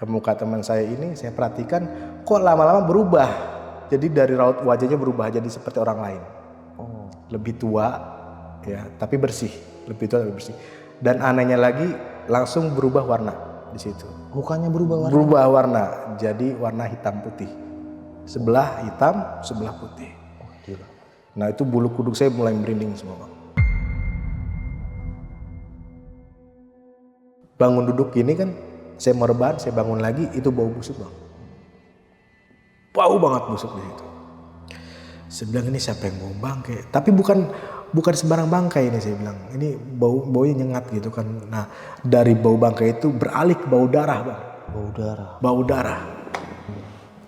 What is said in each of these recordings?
ke muka teman saya ini, saya perhatikan kok lama-lama berubah. Jadi dari raut wajahnya berubah jadi seperti orang lain. Lebih tua, ya, tapi bersih. Lebih tua tapi bersih. Dan anehnya lagi langsung berubah warna di situ. Mukanya berubah warna? Berubah warna, jadi warna hitam putih. Sebelah hitam, sebelah putih. Oh, gila. Nah itu bulu kuduk saya mulai merinding semua, Bang. Bangun duduk gini kan, saya mau rebahan, saya bangun lagi, itu bau busuk, Bang. Bau banget busuk di situ. Saya bilang ini siapa yang mau bangkai? Tapi bukan sembarang bangkai ini, saya bilang. Ini baunya nyengat gitu kan. Nah dari bau bangkai itu beralih ke bau darah, Bang. Bau darah? Bau darah.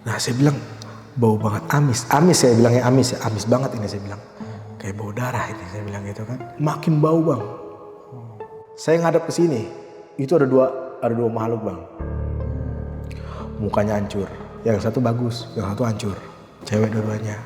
Nah saya bilang bau banget, amis. Amis saya bilangnya amis ya, amis banget ini saya bilang. Kayak bau darah ini saya bilang gitu kan. Makin bau, Bang. Saya ngadep ke sini, itu ada dua makhluk, Bang. Mukanya hancur. Yang satu bagus, yang satu hancur. Cewek dua-duanya.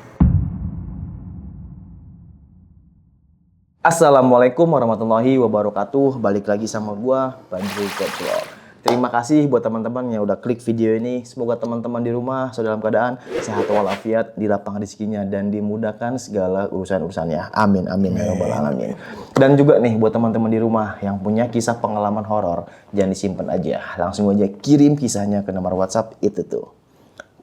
Assalamualaikum warahmatullahi wabarakatuh. Balik lagi sama gua, Badrul Kotrol. Terima kasih buat teman-teman yang udah klik video ini. Semoga teman-teman di rumah selalu dalam keadaan sehat walafiat, dilapang rezekinya dan dimudahkan segala urusan-urusannya. Amin amin ya rabbal alamin. Dan juga nih buat teman-teman di rumah yang punya kisah pengalaman horor, jangan disimpan aja. Langsung aja kirim kisahnya ke nomor WhatsApp itu tuh.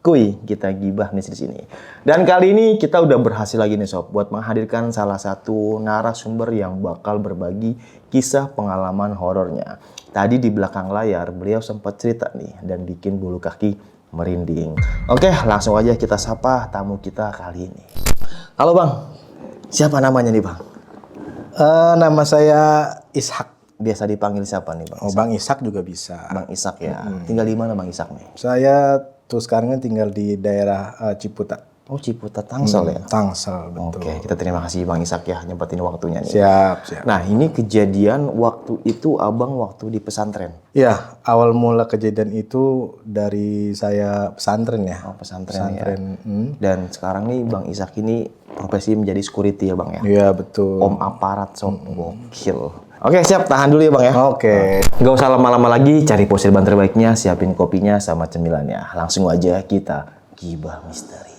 Kuy, kita gibah nih di sini. Dan kali ini kita udah berhasil lagi nih sob buat menghadirkan salah satu narasumber yang bakal berbagi kisah pengalaman horornya. Tadi di belakang layar beliau sempat cerita nih dan bikin bulu kaki merinding. Oke, langsung aja kita sapa tamu kita kali ini. Halo Bang, siapa namanya nih Bang? Nama saya Ishak. Biasa dipanggil siapa nih Bang? Oh, Bang Ishak juga bisa. Bang Ishak ya. Tinggal di mana Bang Ishak nih? Saya tuh sekarang tinggal di daerah Ciputat. Oh, Ciputat Tangsel ya? Tangsel, betul. Oke, kita terima kasih Bang Ishak ya nyempetin waktunya nih. Siap. Nah, ini kejadian waktu itu Abang waktu di pesantren. Ya, awal mula kejadian itu dari saya pesantren ya. Oh, pesantren ya. Dan Dan sekarang nih Bang Ishak ini profesi menjadi security ya Bang ya? iya, betul. Om aparat sob, gokil. Oke, siap. Tahan dulu ya Bang ya. Oke. Gak usah lama-lama lagi, cari posisi ban terbaiknya, siapin kopinya sama cemilannya. Langsung aja kita gibah misteri.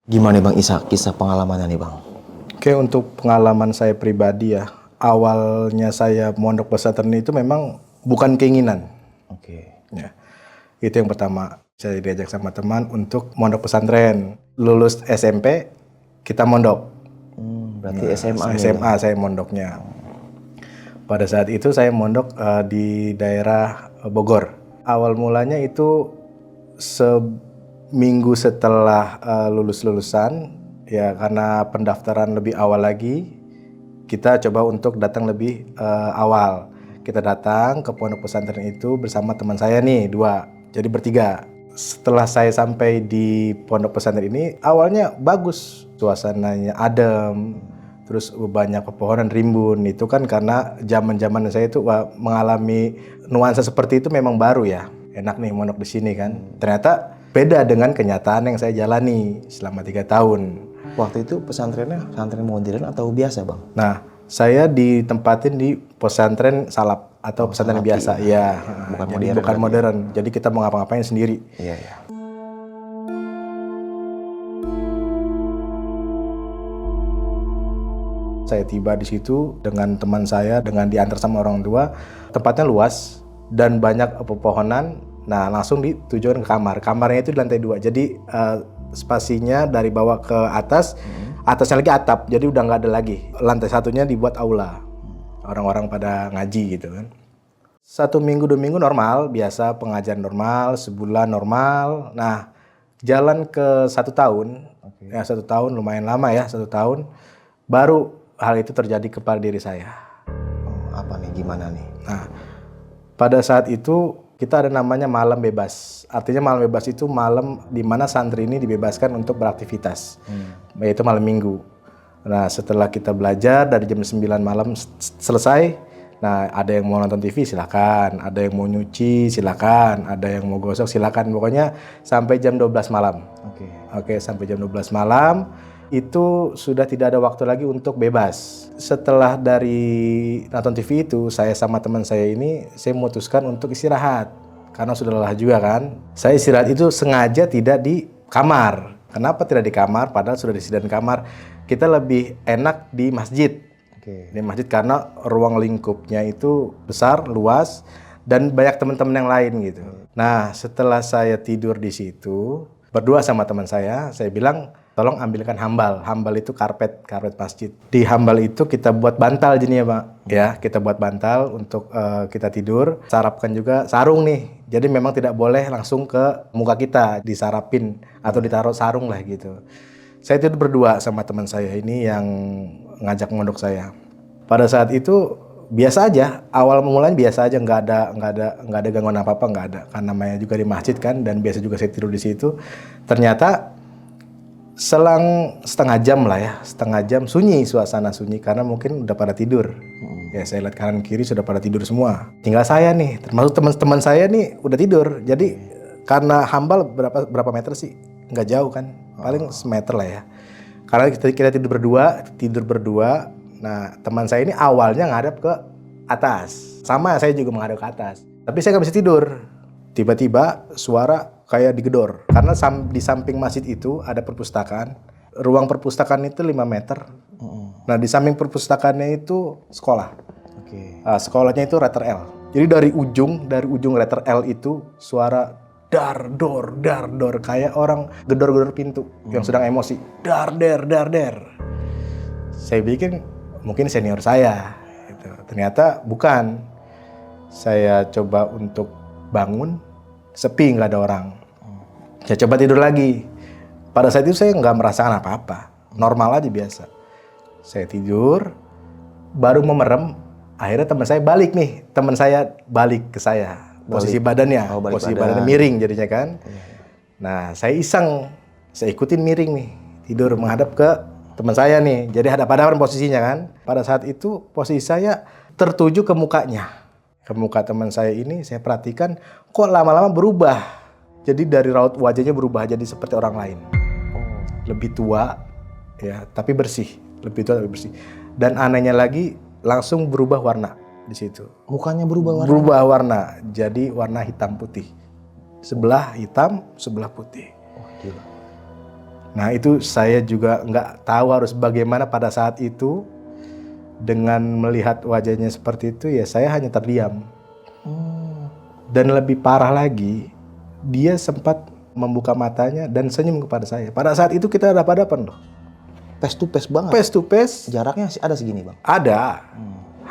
Gimana Bang Ishak, kisah pengalamannya nih Bang? Oke, untuk pengalaman saya pribadi ya, awalnya saya mondok pesantren itu memang bukan keinginan. Oke. Ya, itu yang pertama. Saya diajak sama teman untuk mondok pesantren. Lulus SMP, kita mondok. Berarti SMA nih. SMA saya mondoknya. Pada saat itu saya mondok di daerah Bogor. Awal mulanya itu seminggu setelah lulusan, ya karena pendaftaran lebih awal lagi, kita coba untuk datang lebih awal. Kita datang ke pondok pesantren itu bersama teman saya nih, 2. Jadi bertiga. Setelah saya sampai di pondok pesantren ini, awalnya bagus. Suasananya adem, terus banyak pepohonan rimbun. Itu kan karena zaman-zaman saya itu mengalami nuansa seperti itu memang baru ya. Enak nih mondok di sini kan. Ternyata beda dengan kenyataan yang saya jalani selama 3 tahun. Waktu itu pesantrennya pesantren modern atau biasa Bang? Nah, saya ditempatin di pesantren salaf atau pesantren biasa. Ya, Bukan jadi modern. bukan modern. Jadi kita mau ngapa-ngapain sendiri. Iya ya. Saya tiba di situ dengan teman saya, dengan diantar sama orang tua. Tempatnya luas dan banyak pepohonan. Nah, langsung ditujukan ke kamar. Kamarnya itu di lantai 2. Jadi spasinya dari bawah ke atas, atasnya lagi atap. Jadi udah nggak ada lagi. Lantai satunya dibuat aula. Orang-orang pada ngaji gitu kan. 1 minggu 2 minggu normal, biasa pengajian normal, sebulan normal. Nah, jalan ke 1 tahun, ya 1 tahun lumayan lama ya, 1 tahun. Baru hal itu terjadi kepada diri saya. Apa nih, gimana nih? Nah, pada saat itu kita ada namanya malam bebas. Artinya malam bebas itu malam di mana santri ini dibebaskan untuk beraktivitas, yaitu malam minggu. Nah, setelah kita belajar dari jam 9 malam selesai, nah ada yang mau nonton TV silakan, ada yang mau nyuci silakan, ada yang mau gosok silakan. Pokoknya sampai jam 12 malam. Oke, sampai jam 12 malam itu sudah tidak ada waktu lagi untuk bebas. Setelah dari nonton TV itu, saya sama teman saya ini, saya memutuskan untuk istirahat. Karena sudah lelah juga kan. Saya istirahat itu sengaja tidak di kamar. Kenapa tidak di kamar? Padahal sudah disediakan kamar. Kita lebih enak di masjid. Di masjid karena ruang lingkupnya itu besar, luas, dan banyak teman-teman yang lain gitu. Nah, setelah saya tidur di situ, berdua sama teman saya bilang, tolong ambilkan hambal. Hambal itu karpet masjid. Di hambal itu kita buat bantal jadinya, Pak. Ya, kita buat bantal untuk kita tidur. Sarapkan juga sarung nih. Jadi memang tidak boleh langsung ke muka kita, disarapin atau ditaruh sarung lah gitu. Saya tidur berdua sama teman saya ini yang ngajak mondok saya. Pada saat itu biasa aja, awal mulanya biasa aja, nggak ada gangguan apa-apa, nggak ada. Karena namanya juga di masjid kan, dan biasa juga saya tidur di situ. Ternyata selang setengah jam sunyi, suasana sunyi karena mungkin udah pada tidur. Ya, saya lihat kanan kiri sudah pada tidur semua. Tinggal saya nih, termasuk teman-teman saya nih udah tidur. Jadi karena hambal berapa meter sih? Nggak jauh kan, paling semeter lah ya. Karena kita tidur berdua. Nah, teman saya ini awalnya ngadep ke atas. Sama, saya juga menghadap ke atas. Tapi saya nggak bisa tidur. Tiba-tiba suara kayak digedor. Karena di samping masjid itu ada perpustakaan. Ruang perpustakaan itu 5 meter. Nah, di samping perpustakaannya itu sekolah. Sekolahnya itu letter L. Jadi dari ujung letter L itu suara dar dor kayak orang gedor-gedor pintu yang sedang emosi. Dar der. Saya bikin mungkin senior saya gitu. Ternyata bukan. Saya coba untuk bangun, sepi, nggak ada orang. Saya coba tidur lagi. Pada saat itu saya nggak merasakan apa-apa, normal aja biasa. Saya tidur, baru memerem, akhirnya teman saya balik ke saya. Posisi badannya, badannya miring jadinya kan. Nah, saya iseng, saya ikutin miring nih, tidur menghadap ke teman saya nih. Jadi hadap-hadapan posisinya kan. Pada saat itu posisi saya tertuju ke mukanya. Ke muka teman saya ini, saya perhatikan kok lama-lama berubah. Jadi dari raut wajahnya berubah jadi seperti orang lain. Lebih tua, ya, tapi bersih. Lebih tua tapi bersih. Dan anehnya lagi, langsung berubah warna di situ. Mukanya berubah warna? Berubah warna, jadi warna hitam putih. Sebelah hitam, sebelah putih. Oh, gila. Nah, itu saya juga nggak tahu harus bagaimana pada saat itu. Dengan melihat wajahnya seperti itu, ya saya hanya terdiam. Dan lebih parah lagi, dia sempat membuka matanya dan senyum kepada saya. Pada saat itu kita hadap-hadapan loh. Face to face banget? Face to face. Jaraknya ada segini, Bang? Ada.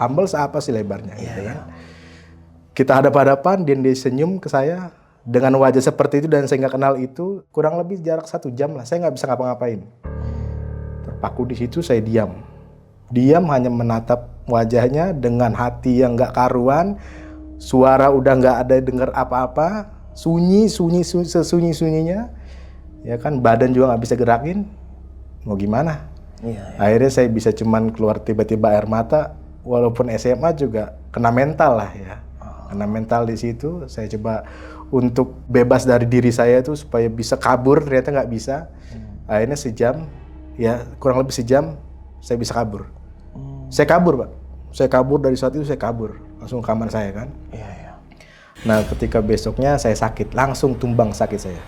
Humble seapa sih lebarnya gitu kan. Kita hadap-hadapan, dia senyum ke saya. Dengan wajah seperti itu dan saya nggak kenal itu, kurang lebih jarak 1 jam lah. Saya nggak bisa ngapa-ngapain. Terpaku di situ, saya diam hanya menatap wajahnya dengan hati yang nggak karuan, suara udah nggak ada dengar apa-apa, sesunyi-sunyinya, ya kan, badan juga nggak bisa gerakin, mau gimana? Akhirnya saya bisa cuman keluar tiba-tiba air mata, walaupun SMA juga kena mental lah ya, kena mental di situ. Saya coba untuk bebas dari diri saya itu supaya bisa kabur, ternyata nggak bisa. Akhirnya kurang lebih sejam saya bisa kabur. Saya kabur, Pak. Saya kabur dari saat itu, saya kabur. Langsung ke kamar saya kan. Nah, ketika besoknya saya sakit, langsung tumbang sakit saya.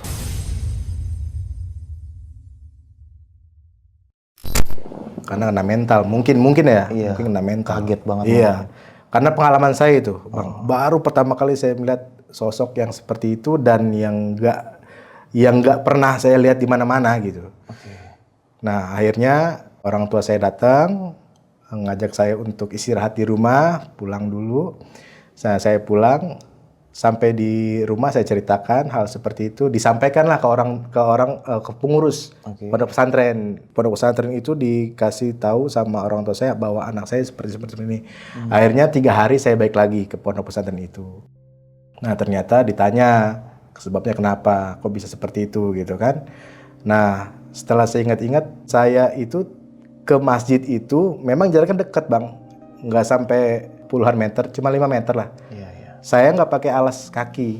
Karena kena mental, mungkin ya. Mungkin kena mental. Kaget banget. Iya. Karena pengalaman saya itu, Bang. Baru pertama kali saya melihat sosok yang seperti itu dan yang nggak pernah saya lihat di mana-mana gitu. Nah, akhirnya orang tua saya datang, ngajak saya untuk istirahat di rumah, pulang dulu. Nah, saya pulang, sampai di rumah saya ceritakan hal seperti itu, disampaikanlah ke pengurus pondok pesantren. Pondok pesantren itu dikasih tahu sama orang tua saya bahwa anak saya seperti ini. Akhirnya 3 hari saya balik lagi ke pondok pesantren itu. Nah ternyata ditanya sebabnya kenapa, kok bisa seperti itu gitu kan. Nah setelah saya ingat-ingat, saya itu ke masjid itu memang jaraknya dekat bang, nggak sampai puluhan meter, cuma 5 meter lah. Iya, iya. Saya nggak pakai alas kaki,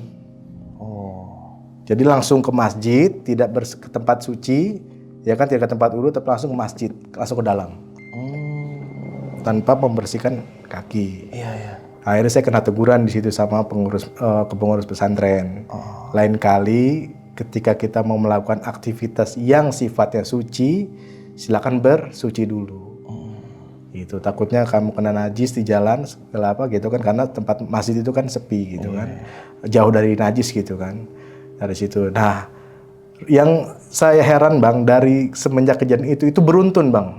Oh. jadi langsung ke masjid, tidak ke tempat suci, ya kan, tidak ke tempat wudhu, tapi langsung ke masjid, langsung ke dalam, tanpa membersihkan kaki. Iya, iya. Akhirnya saya kena teguran di situ sama pengurus pesantren. Lain kali ketika kita mau melakukan aktivitas yang sifatnya suci, silakan bersuci dulu. Gitu. Takutnya kamu kena najis di jalan, segala apa gitu kan, karena tempat masjid itu kan sepi gitu kan, jauh dari najis gitu kan, dari situ. Nah, yang saya heran bang, dari semenjak kejadian itu beruntun bang,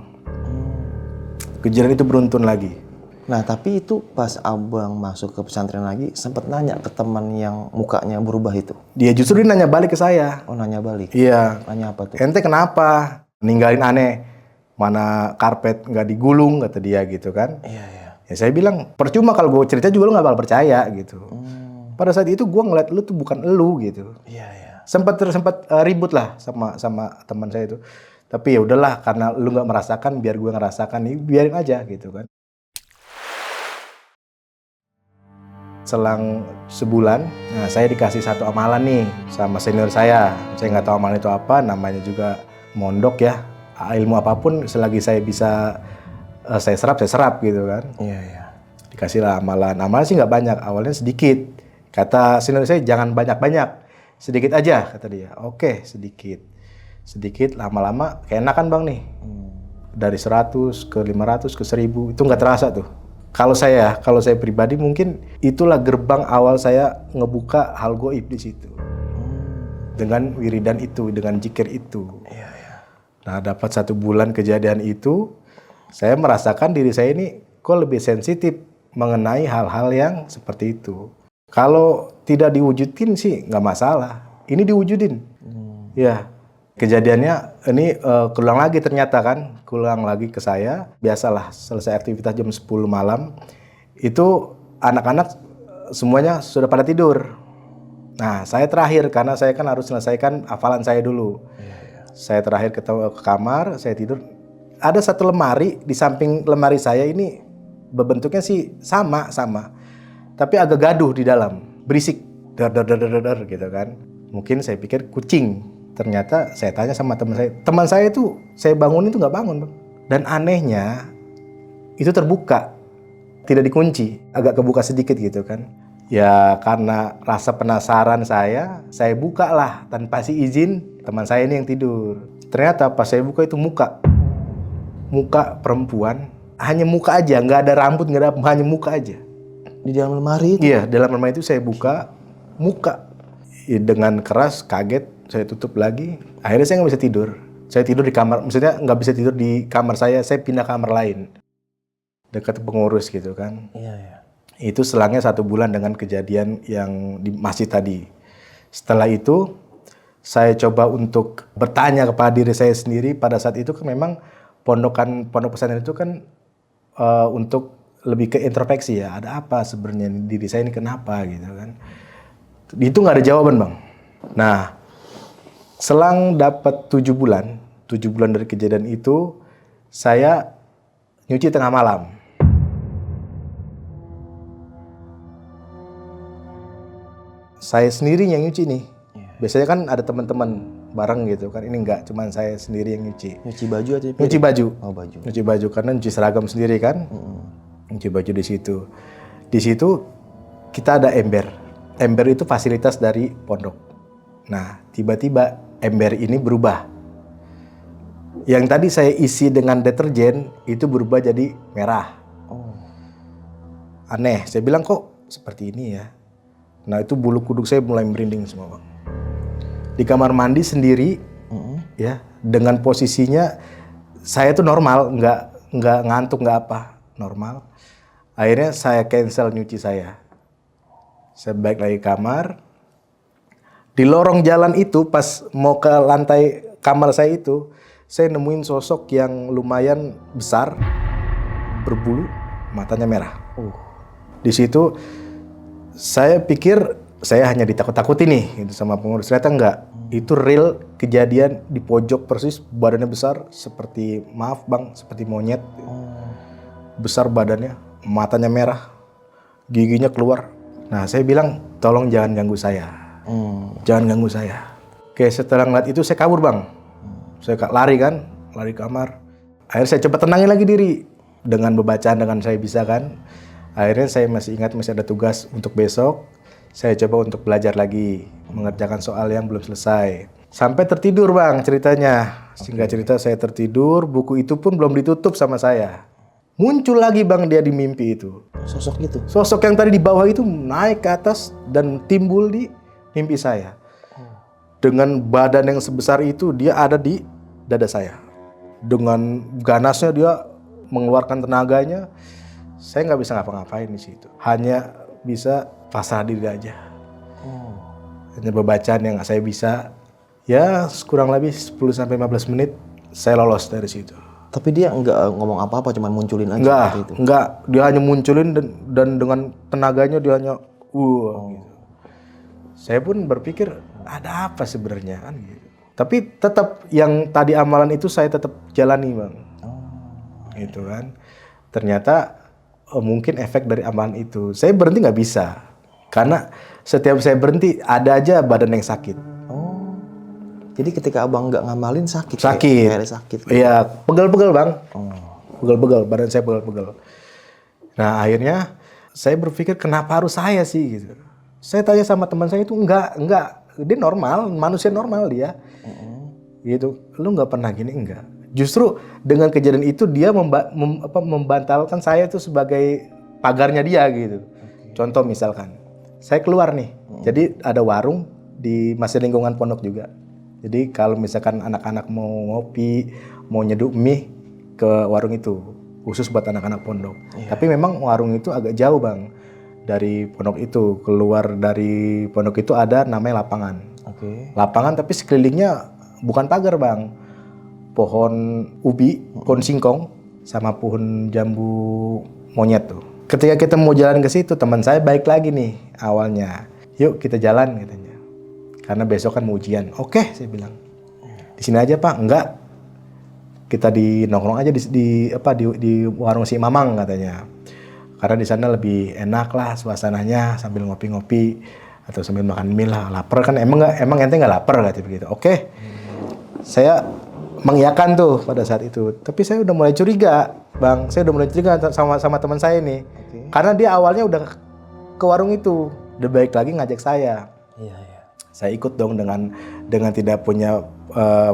kejadian itu beruntun lagi. Nah, tapi itu pas abang masuk ke pesantren lagi, sempat nanya ke teman yang mukanya berubah itu? Dia justru nanya balik ke saya. Oh, nanya balik? Iya. Nanya apa tuh? Ente kenapa ninggalin aneh? Mana karpet nggak digulung, kata dia gitu kan. Iya, iya. Ya saya bilang, percuma kalau gue cerita juga lu nggak bakal percaya gitu. Pada saat itu gue ngeliat lu tuh bukan elu gitu. Iya, iya. Sempat ribut lah sama teman saya itu. Tapi ya udahlah, karena lu nggak merasakan, biar gue ngerasakan, biarin aja gitu kan. Selang sebulan, nah saya dikasih satu amalan nih sama senior saya. Saya nggak tahu amalan itu apa, namanya juga mondok ya. Ilmu apapun selagi saya bisa saya serap gitu kan. Iya, iya. Dikasih lah amalan. Amalan sih nggak banyak, awalnya sedikit. Kata senior saya, jangan banyak-banyak, sedikit aja kata dia. Oke, sedikit. Sedikit, lama-lama keenakan bang nih. Dari 100 ke 500 ke 1000, itu nggak terasa tuh. Kalau saya pribadi mungkin itulah gerbang awal saya ngebuka hal goib di situ. Dengan wiridan itu, dengan zikir itu. Iya, iya. Nah, dapat 1 bulan kejadian itu, saya merasakan diri saya ini kok lebih sensitif mengenai hal-hal yang seperti itu. Kalau tidak diwujudin sih nggak masalah. Ini diwujudin. Ya. Kejadiannya ini keulang lagi ternyata kan, keulang lagi ke saya. Biasalah selesai aktivitas jam 10 malam, itu anak-anak semuanya sudah pada tidur. Nah, saya terakhir karena saya kan harus selesaikan hafalan saya dulu. Saya terakhir ke kamar, saya tidur. Ada satu lemari, di samping lemari saya ini bentuknya sih sama. Tapi agak gaduh di dalam, berisik. Der gitu kan. Mungkin saya pikir kucing. Ternyata saya tanya sama teman saya itu saya bangunin itu nggak bangun bang. Dan anehnya itu terbuka, tidak dikunci, agak kebuka sedikit gitu kan. Ya karena rasa penasaran saya buka lah tanpa si izin teman saya ini yang tidur. Ternyata pas saya buka itu muka perempuan, hanya muka aja, nggak ada rambut, nggak ada, hanya muka aja. Di dalam lemari itu? Iya, dalam lemari itu saya buka muka. Ya, dengan keras, kaget. Saya tutup lagi, akhirnya saya nggak bisa tidur. Saya tidur di kamar, maksudnya nggak bisa tidur di kamar saya pindah kamar lain. Dekat pengurus gitu kan. Iya, iya. Itu selangnya 1 bulan dengan kejadian yang di masjid tadi. Setelah itu, saya coba untuk bertanya kepada diri saya sendiri. Pada saat itu kan memang pondok pesantren itu kan untuk lebih ke introspeksi ya. Ada apa sebenarnya diri saya ini kenapa gitu kan. Itu nggak ada jawaban bang. Nah, selang dapat 7 bulan dari kejadian itu, saya nyuci tengah malam. Saya sendiri yang nyuci nih. Biasanya kan ada teman-teman bareng gitu kan. Ini enggak, cuman saya sendiri yang nyuci. Nyuci baju atau piring? Nyuci baju. Oh, baju. Nyuci baju karena nyuci seragam sendiri kan. Nyuci baju di situ. Di situ kita ada ember. Ember itu fasilitas dari pondok. Nah, tiba-tiba ember ini berubah. Yang tadi saya isi dengan deterjen itu berubah jadi merah. Oh. Aneh, saya bilang kok seperti ini ya. Nah, itu bulu kuduk saya mulai merinding semua, Bang. Di kamar mandi sendiri, ya, dengan posisinya saya tuh normal, nggak ngantuk, nggak apa, normal. Akhirnya saya cancel nyuci saya. Saya balik lagi kamar. Di lorong jalan itu pas mau ke lantai kamar saya itu, saya nemuin sosok yang lumayan besar, berbulu, matanya merah. Di situ saya pikir saya hanya ditakut-takuti nih gitu sama pengurus. Ternyata enggak. Itu real kejadian di pojok persis, badannya besar seperti, maaf bang, seperti monyet. Besar badannya, matanya merah, giginya keluar. Nah saya bilang, tolong jangan ganggu saya. Jangan ganggu saya. Oke, setelah ngeliat itu saya kabur bang. Saya lari kamar. Akhirnya saya coba tenangin lagi diri. Dengan bacaan dengan saya bisa kan. Akhirnya saya masih ingat masih ada tugas untuk besok. Saya coba untuk belajar lagi, mengerjakan soal yang belum selesai. Sampai tertidur bang ceritanya. Singkat cerita saya tertidur, buku itu pun belum ditutup sama saya. Muncul lagi bang dia di mimpi itu. Sosok gitu? Sosok yang tadi di bawah itu naik ke atas dan timbul di mimpi saya. Dengan badan yang sebesar itu dia ada di dada saya. Dengan ganasnya dia mengeluarkan tenaganya. Saya nggak bisa ngapa-ngapain di situ. Hanya bisa pasrah diri aja. Hanya bacaan yang saya bisa. Ya kurang lebih 10-15 menit saya lolos dari situ. Tapi dia nggak ngomong apa-apa, cuma munculin aja seperti itu? Enggak. Dia hanya munculin dan dengan tenaganya dia hanya gitu. Saya pun berpikir ada apa sebenarnya kan gitu. Tapi tetap yang tadi amalan itu saya tetap jalani bang. Gitu kan. Ternyata mungkin efek dari amalan itu. Saya berhenti nggak bisa. Karena setiap saya berhenti ada aja badan yang sakit. Jadi ketika abang nggak ngamalin sakit? Sakit. Sakit. Iya, pegel-pegel bang. Pegel-pegel, badan saya pegel-pegel. Nah akhirnya saya berpikir kenapa harus saya sih gitu. Saya tanya sama teman saya itu enggak. Dia normal, manusia normal dia. Gitu. Lu nggak pernah gini? Enggak. Justru dengan kejadian itu dia membantalkan saya itu sebagai pagarnya dia gitu. Contoh misalkan, saya keluar nih, jadi ada warung di masih lingkungan pondok juga. Jadi kalau misalkan anak-anak mau ngopi, mau nyeduh mie ke warung itu, khusus buat anak-anak pondok. Tapi memang warung itu agak jauh bang dari pondok itu. Keluar dari pondok itu ada namanya lapangan. Lapangan tapi sekelilingnya bukan pagar bang. Pohon ubi, pohon singkong, sama pohon jambu monyet tuh. Ketika kita mau jalan ke situ, teman saya baik lagi nih awalnya. Yuk kita jalan katanya. Karena besok kan mau ujian. Oke, saya bilang. Di sini aja Pak. Enggak. Kita di nongkrong aja di warung si Mamang katanya. Karena di sana lebih enak lah suasananya sambil ngopi-ngopi atau sambil makan mie lah. Lapar kan emang ente nggak lapar katanya begitu. Oke. Saya mengiyakan tuh pada saat itu. Tapi saya udah mulai curiga, Bang. Saya udah mulai curiga sama teman saya nih. Karena dia awalnya udah ke warung itu. Udah baik lagi ngajak saya. Saya ikut dong dengan tidak punya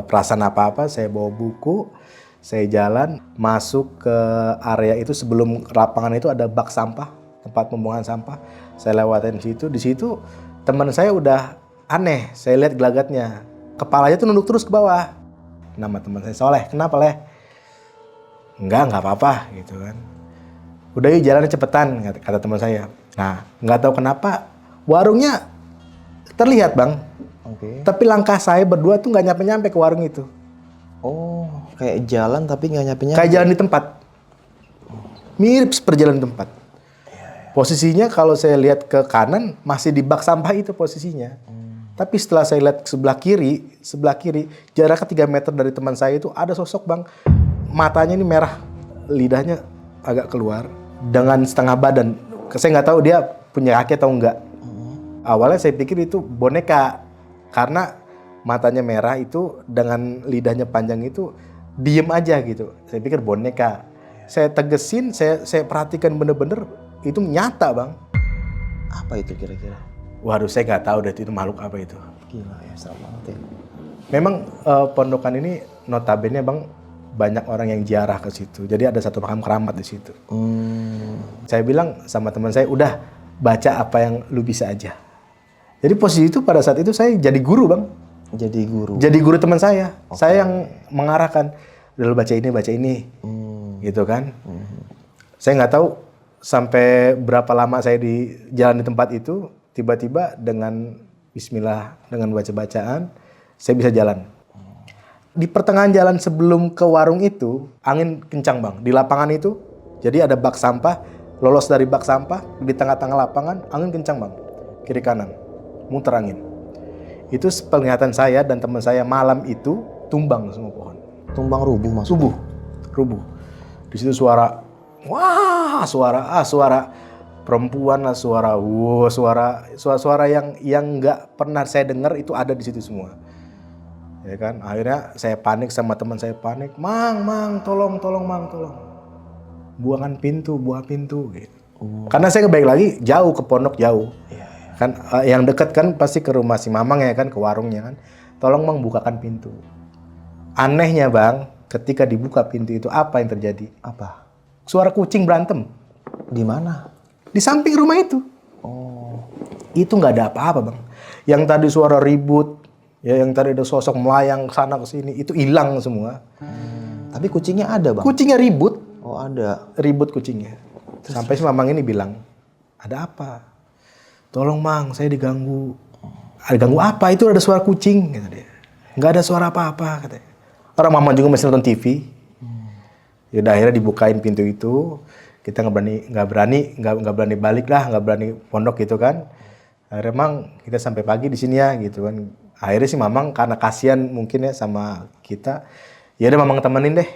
perasaan apa-apa. Saya bawa buku, saya jalan masuk ke area itu. Sebelum lapangan itu ada bak sampah, tempat pembuangan sampah. Saya lewatin situ. Di situ teman saya udah aneh. Saya lihat gelagatnya, kepalanya tuh nunduk terus ke bawah. Nama teman saya Soleh. Kenapa Leh? Enggak apa-apa gitu kan. Udah yuk jalannya cepetan kata teman saya. Nah nggak tahu kenapa warungnya terlihat Bang. Tapi langkah saya berdua tuh nggak nyampe-nyampe ke warung itu. Oh, kayak jalan tapi nggak nyampe-nyampe. Kayak jalan di tempat. Mirip seperti jalan di tempat. Posisinya kalau saya lihat ke kanan masih di bak sampah itu posisinya. Tapi setelah saya lihat ke sebelah kiri, jaraknya 3 meter dari teman saya itu ada sosok Bang. Matanya ini merah, lidahnya agak keluar dengan setengah badan. Saya nggak tahu dia punya kaki atau enggak. Awalnya saya pikir itu boneka karena matanya merah itu dengan lidahnya panjang itu diem aja gitu. Saya pikir boneka. Saya tegesin, saya perhatikan bener-bener itu nyata Bang. Apa itu kira-kira? Waduh, saya nggak tahu deh itu makhluk apa itu. Gila ya, serem banget ya. Memang pondokan ini notabene Bang banyak orang yang ziarah ke situ. Jadi ada satu makam keramat di situ. Saya bilang sama teman saya, udah baca apa yang lu bisa aja. Jadi posisi itu pada saat itu saya jadi guru Bang. Jadi guru? Jadi guru teman saya. Saya yang mengarahkan. Udah lu baca ini. Gitu kan. Saya nggak tahu sampai berapa lama saya di jalan di tempat itu. Tiba-tiba dengan bismillah, dengan baca-bacaan, saya bisa jalan. Di pertengahan jalan sebelum ke warung itu, angin kencang Bang. Di lapangan itu, jadi ada bak sampah, lolos dari bak sampah, di tengah-tengah lapangan, angin kencang Bang. Kiri kanan. muter angin. Itu penglihatan saya dan teman saya malam itu tumbang semua pohon. Tumbang rubuh maksudnya? Rubuh. Di situ suara, suara perempuan lah, suara yang nggak pernah saya dengar itu ada di situ semua. Ya kan, akhirnya saya panik sama teman saya panik, mang, tolong, mang, tolong. Buang pintu gitu. Karena saya balik lagi jauh ke pondok jauh. Kan yang dekat kan pasti ke rumah si Mamang ya kan, ke warungnya kan. Tolong Mang bukakan pintu. Anehnya Bang, ketika dibuka pintu itu apa yang terjadi? Apa? Suara kucing berantem. Di mana? Di samping rumah itu. Itu nggak ada apa-apa Bang. Yang tadi suara ribut, ya yang tadi ada sosok melayang sana ke sini, itu hilang semua. Tapi kucingnya ada Bang? Kucingnya ribut. Oh ada. Ribut kucingnya. Sampai si Mamang ini bilang, ada apa? Tolong Mang, saya diganggu. Diganggu apa? Itu ada suara kucing, kata dia. Nggak ada suara apa-apa, katanya. Orang Mamang juga masih nonton TV. Yaudah akhirnya dibukain pintu itu. Kita nggak berani balik lah, nggak berani pondok gitu kan. Akhirnya Mang, kita sampai pagi di sini ya, gitu kan. Akhirnya si Mamang karena kasihan mungkin ya sama kita, ya udah Mamang temenin deh.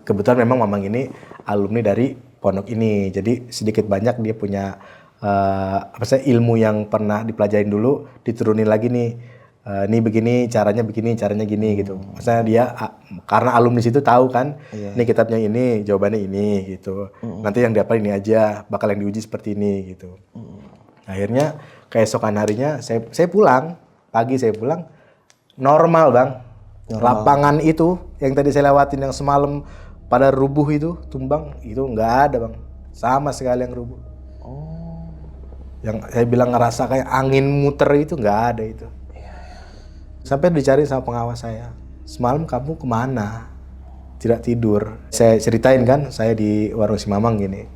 Kebetulan memang Mamang ini alumni dari pondok ini, jadi sedikit banyak dia punya ilmu yang pernah dipelajarin dulu, diturunin lagi nih. Ini begini, caranya gini gitu. Maksudnya dia karena alumni situ tahu kan, ini kitabnya ini, jawabannya ini gitu. Nanti yang dapat ini aja, bakal yang diuji seperti ini gitu. Akhirnya keesokan harinya saya pulang, pagi saya pulang, normal Bang. Lapangan itu yang tadi saya lewatin yang semalam pada rubuh itu, tumbang, itu nggak ada Bang. Sama sekali yang rubuh. Yang saya bilang ngerasa kayak angin muter itu nggak ada itu. Sampai dicari sama pengawas saya. Semalam kamu kemana? Tidak tidur. Saya ceritain kan, saya di warung si Mamang gini.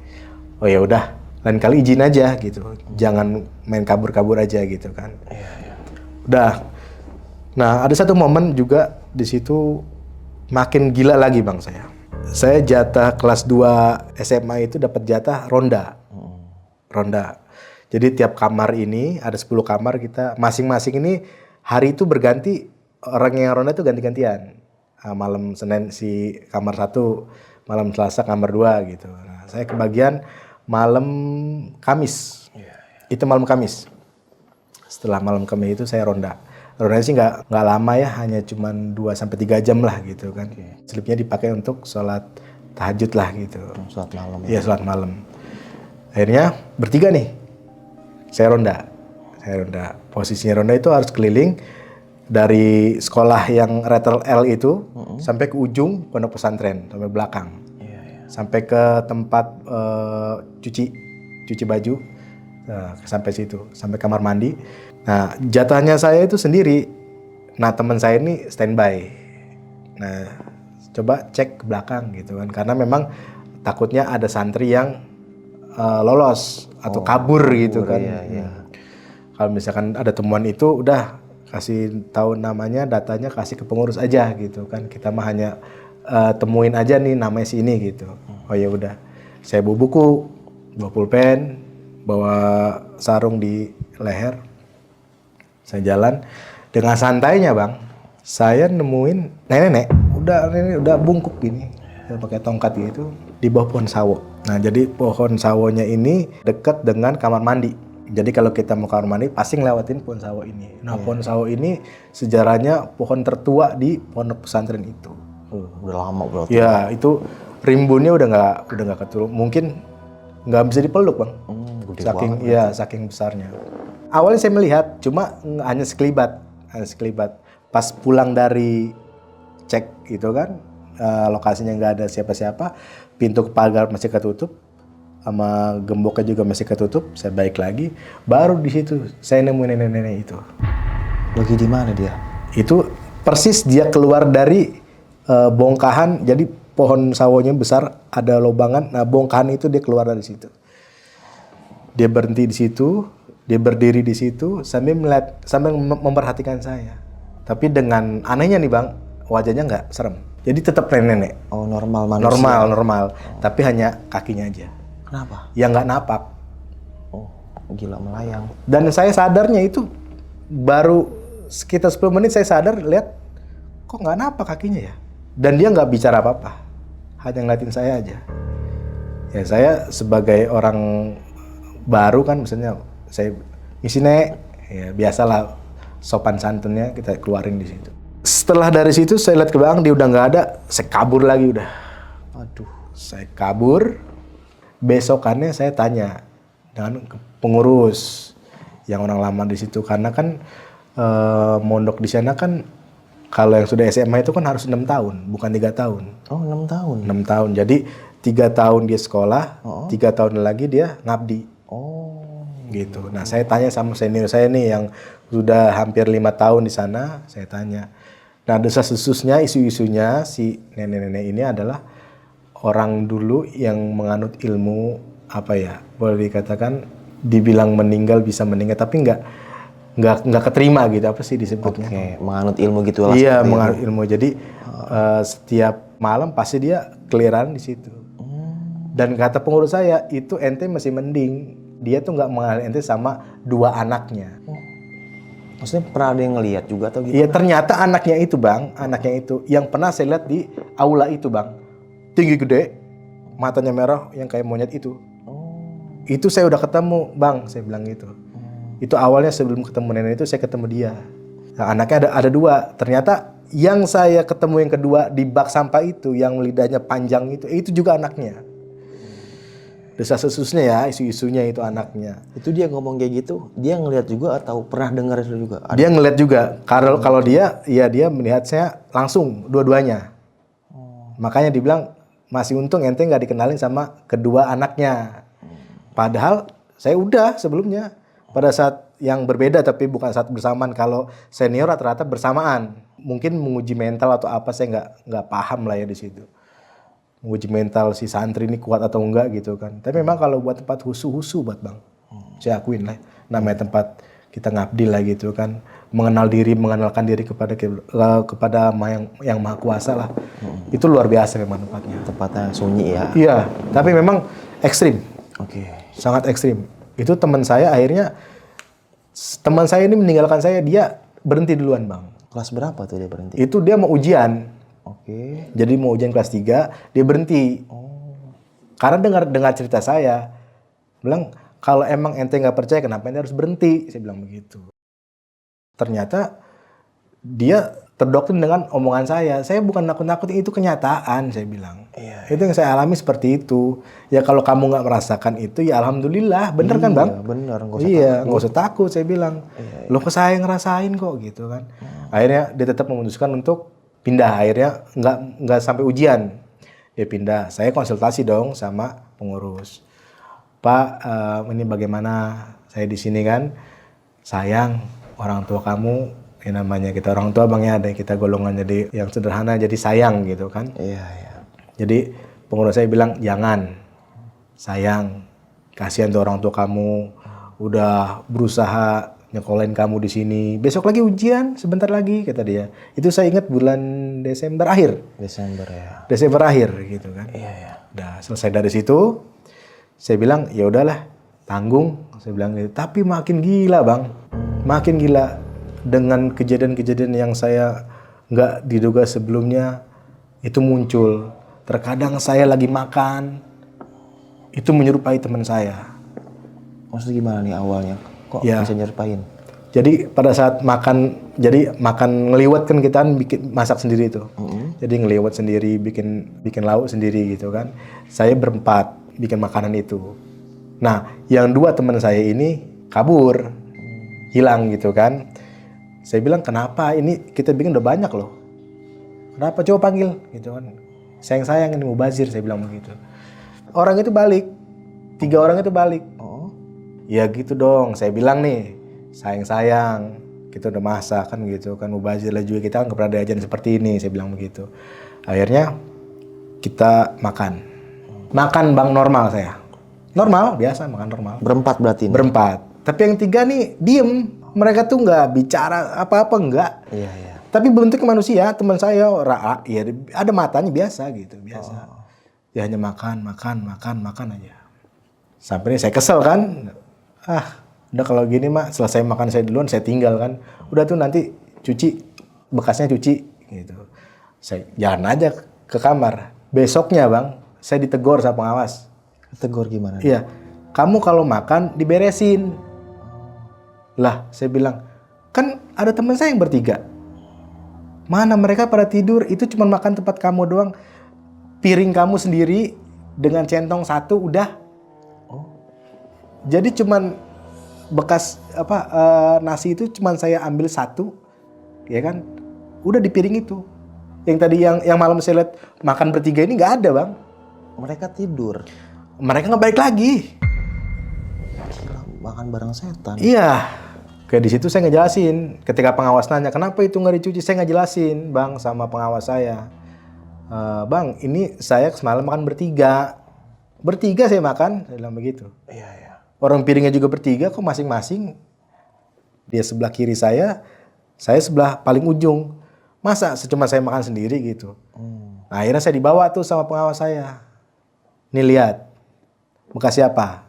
Oh ya udah, lain kali izin aja gitu. Jangan main kabur-kabur aja gitu kan. Udah. Nah, ada satu momen juga di situ makin gila lagi Bang saya. Saya jatah kelas 2 SMA itu dapat jatah ronda. Ronda. Jadi tiap kamar ini ada 10 kamar kita, masing-masing ini hari itu berganti, orang yang ronda itu ganti-gantian. Malam Senin si kamar 1, malam Selasa kamar 2 gitu. Nah, saya kebagian malam Kamis. Itu malam Kamis. Setelah malam Kamis itu saya ronda. Rondanya sih nggak lama ya, hanya cuma 2-3 jam lah gitu kan. Selipnya dipakai untuk sholat tahajud lah gitu. Sholat malam. Iya, sholat malam. Akhirnya bertiga nih, saya ronda. Posisinya ronda itu harus keliling dari sekolah yang letter L itu sampai ke ujung pondok pesantren, sampai belakang. Sampai ke tempat cuci baju, sampai situ, sampai kamar mandi. Nah, jatahnya saya itu sendiri. Nah, teman saya ini standby. Nah, coba cek ke belakang gitu kan, karena memang takutnya ada santri yang lolos atau kabur gitu kan. Kalau misalkan ada temuan itu udah kasih tahu namanya, datanya kasih ke pengurus aja gitu kan. Kita mah hanya temuin aja nih namanya si ini gitu. Oh ya udah. Saya bawa buku, bawa pulpen, bawa sarung di leher. Saya jalan dengan santainya Bang. Saya nemuin nenek udah bungkuk gini. Saya pakai tongkat gitu di bawah pohon sawo. Nah, jadi pohon sawonya ini dekat dengan kamar mandi. Jadi kalau kita mau kamar mandi pasti ngelewatin pohon sawo ini. Nah, pohon sawo ini sejarahnya pohon tertua di pondok pesantren itu. Udah lama berarti. Ya, itu rimbunnya udah nggak keturun. Mungkin nggak bisa dipeluk Bang. Saking besarnya. Awalnya saya melihat cuma hanya sekelibat. Pas pulang dari cek gitu kan, lokasinya nggak ada siapa-siapa, pintu pagar masih ketutup, sama gemboknya juga masih ketutup. Saya balik lagi, baru di situ saya nemuin nenek-nenek itu. Lagi di mana dia? Itu persis dia keluar dari bongkahan. Jadi pohon sawonya besar, ada lobangan. Nah, bongkahan itu dia keluar dari situ. Dia berhenti di situ, dia berdiri di situ sambil memperhatikan saya. Tapi dengan anehnya nih Bang, wajahnya nggak serem. Jadi tetap nenek-nenek. Oh, normal manusia. Normal. Tapi hanya kakinya aja. Kenapa? Yang nggak napak. Gila melayang. Dan saya sadarnya itu baru sekitar 10 menit saya sadar, lihat kok nggak napa kakinya ya. Dan dia nggak bicara apa-apa, hanya ngeliatin saya aja. Ya saya sebagai orang baru kan, misalnya saya misi nek, ya biasalah sopan santunnya kita keluarin di situ. Setelah dari situ saya lihat ke belakang, dia udah nggak ada, saya kabur lagi udah. Aduh, saya kabur. Besokannya saya tanya dengan pengurus yang orang lama di situ, karena kan mondok di sana kan kalau yang sudah SMA itu kan harus 6 tahun, bukan 3 tahun. Oh, 6 tahun. 6 tahun. Jadi 3 tahun dia sekolah, 3 tahun lagi dia ngabdi. Oh. Gitu. Nah, saya tanya sama senior saya nih yang sudah hampir 5 tahun di sana, saya tanya. Nah, desas-desusnya, isu-isunya si nenek-nenek ini adalah orang dulu yang menganut ilmu, apa ya, boleh dikatakan dibilang meninggal, bisa meninggal, tapi nggak keterima gitu, apa sih disebutnya? Oke, menganut ilmu gitu lah. Iya, menganut ilmu. Jadi setiap malam pasti dia keliaran di situ. Dan kata pengurus saya, itu ente masih mending. Dia tuh nggak mengenal ente sama 2 anaknya. Maksudnya pernah ada yang ngelihat juga atau gitu? Iya, ternyata anaknya itu bang, anaknya itu yang pernah saya lihat di aula itu bang, tinggi gede, matanya merah yang kayak monyet itu. Itu saya udah ketemu bang, saya bilang gitu. Itu awalnya sebelum ketemu nenek itu saya ketemu dia. Nah, anaknya ada 2. Ternyata yang saya ketemu yang kedua di bak sampah itu, yang lidahnya panjang itu juga anaknya. Desas-desusnya ya, isu-isunya itu anaknya. Itu dia ngomong kayak gitu, dia ngelihat juga atau pernah dengar itu juga? Dia ngeliat juga. Kalau dia, ya dia melihat saya langsung dua-duanya. Makanya dibilang masih untung ente nggak dikenalin sama kedua anaknya. Padahal saya udah sebelumnya pada saat yang berbeda, tapi bukan saat bersamaan. Kalau senior rata-rata bersamaan. Mungkin menguji mental atau apa, saya nggak paham lah ya di situ. Menguji mental si santri ini kuat atau enggak gitu kan. Tapi memang kalau buat tempat husu-husu buat bang, saya akuin lah, namanya tempat kita ngabdi lah gitu kan, mengenal diri, mengenalkan diri kepada yang maha kuasa lah. Itu luar biasa memang tempatnya. Tempatnya sunyi ya? Iya, tapi memang ekstrim. Oke. Sangat ekstrim. Itu teman saya akhirnya, teman saya ini meninggalkan saya, dia berhenti duluan bang. Kelas berapa tuh dia berhenti? Itu dia mau ujian. Oke. Jadi mau ujian kelas 3, dia berhenti. Karena dengar cerita saya, bilang kalau emang ente nggak percaya kenapa ente harus berhenti? Saya bilang begitu. Ternyata dia terdoktrin dengan omongan saya. Saya bukan nakut-nakutin, itu kenyataan, saya bilang. Iya. Itu yang saya alami seperti itu. Ya kalau kamu nggak merasakan itu, ya alhamdulillah, bener kan bang? Iya bener, nggak usah Iya, nggak usah takut, saya bilang. Loh kok saya ngerasain kok gitu kan. Akhirnya dia tetap memutuskan untuk pindah. Akhirnya nggak sampai ujian, dia pindah. Saya konsultasi dong sama pengurus. Pak, ini bagaimana saya di sini kan? Sayang orang tua kamu, yang namanya kita orang tua bang ya, ada kita golongan jadi yang sederhana, jadi sayang gitu kan? Iya iya. Jadi pengurus saya bilang jangan, sayang, kasihan tuh orang tua kamu, udah berusaha nyekolahin kamu di sini. Besok lagi ujian, sebentar lagi kata dia. Itu saya ingat bulan Desember akhir. Desember ya. Desember akhir gitu kan. Iya iya. Udah selesai dari situ, saya bilang ya udahlah, tanggung. Saya bilang gitu. Tapi makin gila bang, makin gila dengan kejadian-kejadian yang saya nggak diduga sebelumnya itu muncul. Terkadang saya lagi makan, itu menyerupai teman saya. Maksudnya gimana nih awalnya? Kok Ya. bisa nyerupain? Jadi pada saat makan, jadi makan ngeliwat kan kita bikin masak sendiri itu. Jadi ngeliwat sendiri, bikin lauk sendiri gitu kan. Saya berempat bikin makanan itu. Nah, yang 2 teman saya ini kabur, hilang gitu kan. Saya bilang kenapa? Ini kita bikin udah banyak loh. Kenapa? Coba panggil gitu kan. Sayang ini mubazir, saya bilang begitu. Orang itu balik, 3 orang itu balik. Ya gitu dong, saya bilang nih, sayang, kita udah masak kan gitu kan, mubazir lah juga, kita kan gak pernah diajarin seperti ini, saya bilang begitu. Akhirnya kita makan bang, normal saya. Normal, biasa makan normal. Berempat berarti? Berempat. Tapi yang 3 nih diem, mereka tuh nggak bicara apa-apa, nggak. Iya iya. Tapi bentuknya manusia, teman saya, ya ada matanya biasa gitu, biasa. Dia hanya makan aja. Sampai ini saya kesel kan. Udah kalau gini mah selesai makan saya duluan, saya tinggal kan. Udah tuh nanti cuci, bekasnya cuci gitu. Saya jalan aja ke kamar. Besoknya bang, saya ditegur sama pengawas. Tegur gimana? Iya, kamu kalau makan diberesin. Lah, saya bilang, kan ada teman saya yang bertiga. Mana mereka pada tidur, itu cuma makan tempat kamu doang. Piring kamu sendiri dengan centong satu udah. Jadi cuman bekas nasi itu cuman saya ambil satu, ya kan? Udah di piring itu. Yang tadi yang malam saya lihat makan bertiga ini nggak ada bang. Mereka tidur. Mereka nggak balik lagi. Gila, makan bareng setan. Iya. Kayak di situ saya ngejelasin. Ketika pengawas nanya kenapa itu nggak dicuci, saya ngejelasin bang sama pengawas saya. Bang, ini saya semalam makan bertiga. Bertiga saya makan, saya bilang begitu. Iya. Orang piringnya juga bertiga kok masing-masing. Dia sebelah kiri saya sebelah paling ujung. Masa cuma saya makan sendiri gitu. Nah, akhirnya saya dibawa tuh sama pengawas saya. Nih lihat, bekas siapa?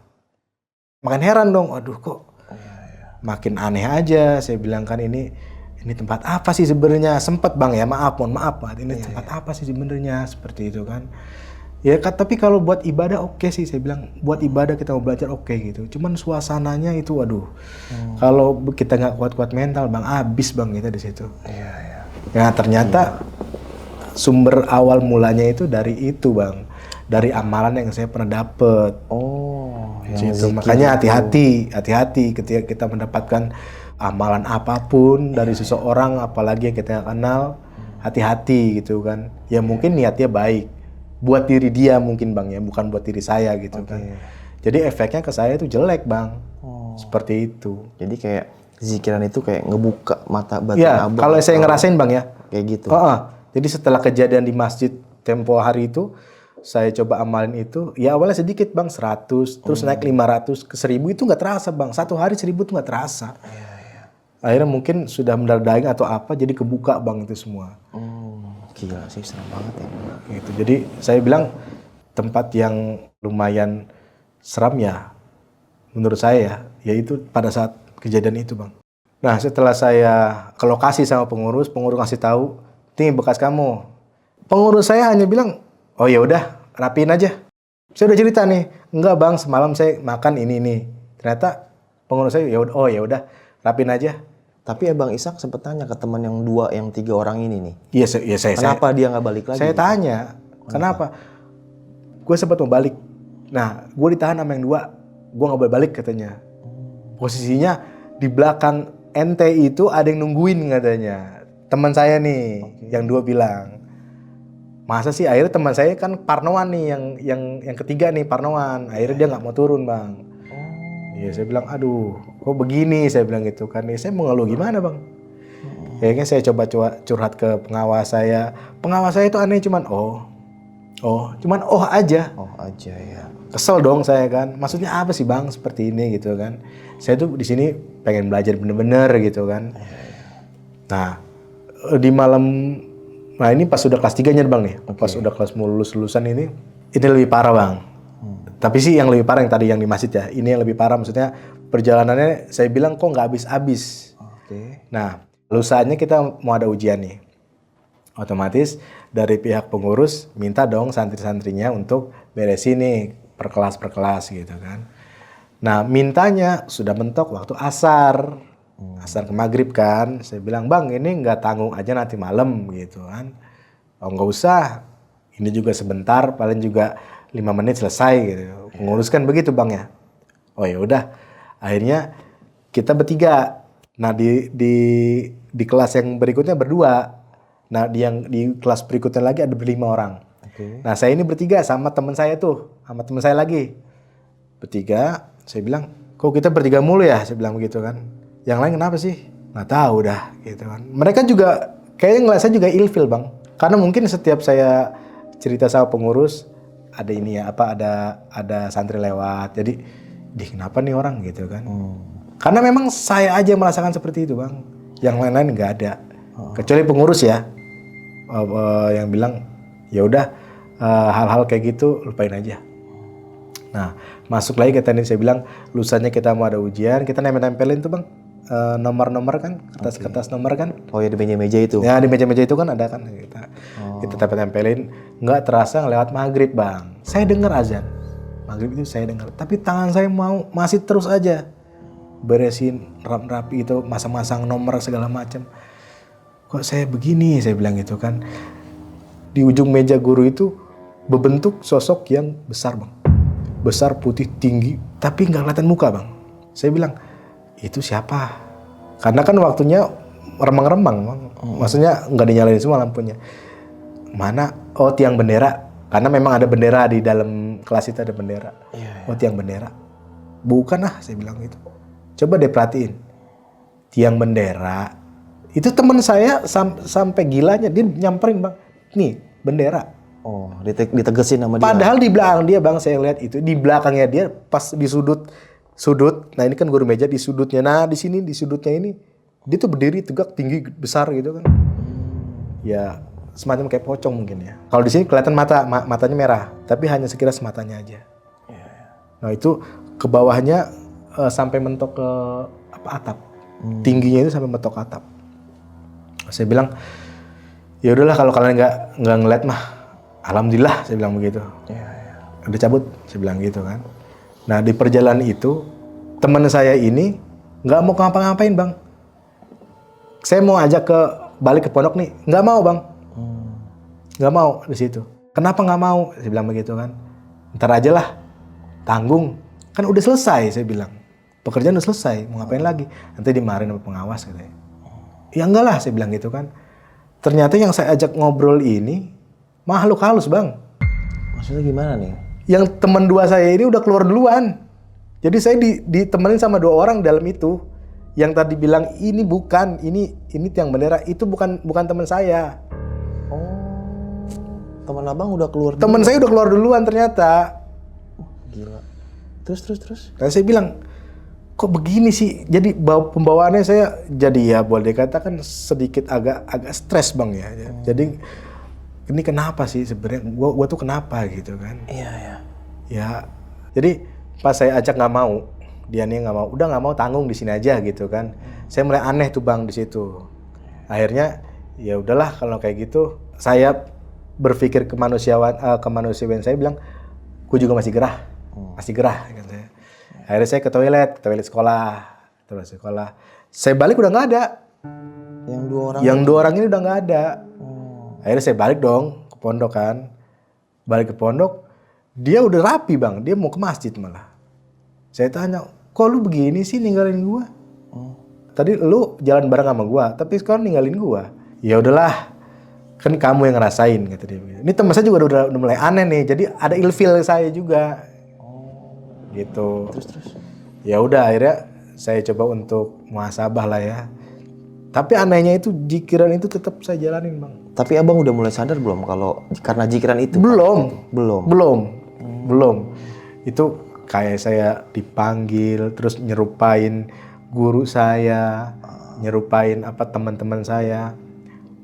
Makin heran dong, aduh kok makin aneh aja. Saya bilang kan ini tempat apa sih sebenarnya? Sempet bang ya, mohon maaf. Ini tempat apa sih sebenarnya? Seperti itu kan. Ya tapi kalau buat ibadah oke sih, saya bilang buat ibadah kita mau belajar oke gitu. Cuman suasananya itu waduh. Kalau kita nggak kuat-kuat mental bang, abis bang kita di situ. Iya. Ya ternyata sumber awal mulanya itu dari itu bang, dari amalan yang saya pernah dapet. Gitu. Makanya hati-hati ketika kita mendapatkan amalan apapun dari seseorang, apalagi yang kita kenal, hati-hati gitu kan. Ya mungkin niatnya baik. Buat diri dia mungkin bang ya, bukan buat diri saya gitu kan. Jadi efeknya ke saya itu jelek bang, seperti itu. Jadi kayak zikiran itu kayak ngebuka mata batin abang. Kalau saya ngerasain bang ya, kayak gitu. Jadi setelah kejadian di masjid tempo hari itu, saya coba amalin itu. Ya awalnya sedikit bang, 100, terus naik 500 ke 1000 itu nggak terasa bang. Satu hari 1000 itu nggak terasa. Akhirnya mungkin sudah mendardaing atau apa, jadi kebuka bang itu semua. Gila sih, serem banget ya. Gitu. Jadi saya bilang tempat yang lumayan seram ya, menurut saya ya, yaitu pada saat kejadian itu bang. Nah setelah saya ke lokasi sama pengurus ngasih tahu, ini bekas kamu. Pengurus saya hanya bilang, oh ya udah rapiin aja. Saya udah cerita nih, enggak bang semalam saya makan ini. Ternyata pengurus saya ya udah rapiin aja. Tapi Abang Ishak sempat tanya ke teman yang 3 orang ini nih. Iya saya. Kenapa dia nggak balik lagi? Saya tanya, kenapa? Gue sempat mau balik. Nah, gue ditahan sama yang 2. Gue nggak boleh balik katanya. Posisinya di belakang ente itu ada yang nungguin katanya. Teman saya nih, yang 2 bilang. Masa sih akhirnya teman saya kan parnoan nih, yang ketiga nih parnoan. Akhirnya dia nggak mau turun bang. Iya saya bilang, aduh kok begini, saya bilang gitu kan. Ya, saya mau ngeluh gimana bang. Kayaknya saya coba curhat ke pengawas saya. Pengawas saya itu aneh cuman cuman aja. Aja ya. Kesel dong saya kan. Maksudnya apa sih bang seperti ini gitu kan. Saya tuh di sini pengen belajar bener-bener gitu kan. Nah di malam, nah ini pas udah kelas 3-nya bang nih. Pas udah kelas mau lulusan ini lebih parah bang. Tapi sih yang lebih parah yang tadi yang di masjid ya. Ini yang lebih parah, maksudnya perjalanannya saya bilang kok nggak habis-habis. Nah, lusanya kita mau ada ujian nih. Otomatis dari pihak pengurus minta dong santri-santrinya untuk beresin nih per kelas gitu kan. Nah, mintanya sudah mentok waktu asar ke maghrib kan. Saya bilang, bang ini nggak tanggung aja nanti malam gitu kan. Oh nggak usah, ini juga sebentar, paling juga 5 menit selesai gitu. Pengurus kan begitu bang ya. Oh ya udah. Akhirnya kita bertiga. Nah di kelas yang berikutnya berdua. Nah di kelas berikutnya lagi ada 5 orang. Nah saya ini bertiga sama teman saya tuh, sama teman saya lagi. Bertiga. Saya bilang, kok kita bertiga mulu ya? Saya bilang begitu kan. Yang lain kenapa sih? Nggak tahu dah gitu kan. Mereka juga kayaknya ngeliat saya juga ilfil bang. Karena mungkin setiap saya cerita sama pengurus, ada ini ya, ada santri lewat. Jadi, kenapa nih orang gitu kan. Karena memang saya aja merasakan seperti itu bang. Yang lain-lain nggak ada. Kecuali pengurus ya. Yang bilang, ya udah hal-hal kayak gitu lupain aja. Nah, Masuk lagi ke teknik, saya bilang lusanya kita mau ada ujian, kita nempel-nempelin tuh bang nomor-nomor kan, kertas-kertas nomor kan. Oh ya di meja-meja itu. Ya di meja-meja itu kan ada kan, kita tempel-tempelin. Nggak terasa lewat maghrib bang, saya dengar azan maghrib itu saya dengar, tapi tangan saya masih terus aja beresin rapi itu, masang-masang nomor segala macam. Kok saya begini, saya bilang gitu kan. Di ujung meja guru itu berbentuk sosok yang besar bang, besar, putih, tinggi, tapi nggak kelihatan muka bang. Saya bilang, itu siapa? Karena kan waktunya remang-remang bang. Maksudnya nggak dinyalain semua lampunya. Mana? Oh tiang bendera. Karena memang ada bendera di dalam kelas itu, ada bendera. Oh tiang bendera. Bukan saya bilang gitu. Coba deh perhatiin. Tiang bendera. Itu teman saya sampai gilanya, dia nyamperin bang. Nih bendera. Oh, ditegesin sama dia. Padahal di belakang dia bang, saya lihat itu di belakangnya dia pas di sudut. Nah ini kan guru meja di sudutnya. Nah di sini di sudutnya ini dia tuh berdiri tegak tinggi besar gitu kan. Ya semacam kayak pocong mungkin ya. Kalau di sini kelihatan matanya merah, tapi hanya sekilas matanya aja. Nah itu ke bawahnya sampai mentok ke atap. Tingginya itu sampai mentok atap. Saya bilang ya udahlah kalau kalian nggak ngeliat mah. Alhamdulillah, saya bilang begitu. Udah cabut, saya bilang gitu kan. Nah di perjalanan itu teman saya ini nggak mau ngapa-ngapain bang. Saya mau ajak balik ke pondok nih, nggak mau bang. Nggak mau di situ. Kenapa nggak mau? Saya bilang begitu kan. Ntar aja lah, tanggung. Kan udah selesai, saya bilang. Pekerjaan udah selesai, mau ngapain lagi? Nanti dimarahin sama pengawas katanya. Ya enggak lah, saya bilang gitu kan. Ternyata yang saya ajak ngobrol ini makhluk halus bang. Maksudnya gimana nih? Yang teman dua saya ini udah keluar duluan. Jadi saya ditemenin sama 2 orang dalam itu. Yang tadi bilang ini bukan, ini tiang bendera, itu bukan teman saya. Oh, teman abang udah keluar duluan. Teman saya udah keluar duluan ternyata. Gila. Terus. Nah, saya bilang, kok begini sih? Jadi pembawaannya saya jadi ya boleh dikatakan sedikit agak stres bang ya. Jadi ini kenapa sih sebenarnya? Gua tuh kenapa gitu kan? Iya. Ya, jadi pas saya ajak nggak mau, dia nih nggak mau. Udah nggak mau, tanggung di sini aja gitu kan? Saya mulai aneh tuh bang di situ. Akhirnya ya udahlah kalau kayak gitu. Saya berpikir kemanusiaan saya bilang, gue juga masih gerah, kan saya. Akhirnya saya ke toilet sekolah. Saya balik udah nggak ada. Yang dua orang ini udah nggak ada. Akhirnya saya balik dong ke pondok kan. Balik ke pondok, dia udah rapi bang, dia mau ke masjid malah. Saya tanya, kok lu begini sih ninggalin gua? Tadi lu jalan bareng sama gua, tapi sekarang ninggalin gua. Ya udahlah, kan kamu yang ngerasain kata dia. Ini teman saya juga udah mulai aneh nih, jadi ada ilfil saya juga. Gitu. Terus. Ya udah akhirnya saya coba untuk muhasabah lah ya. Tapi anehnya itu jikiran itu tetap saya jalanin bang. Tapi abang udah mulai sadar belum kalau karena jikiran itu? Belum. Itu kayak saya dipanggil terus nyerupain guru saya, nyerupain teman-teman saya.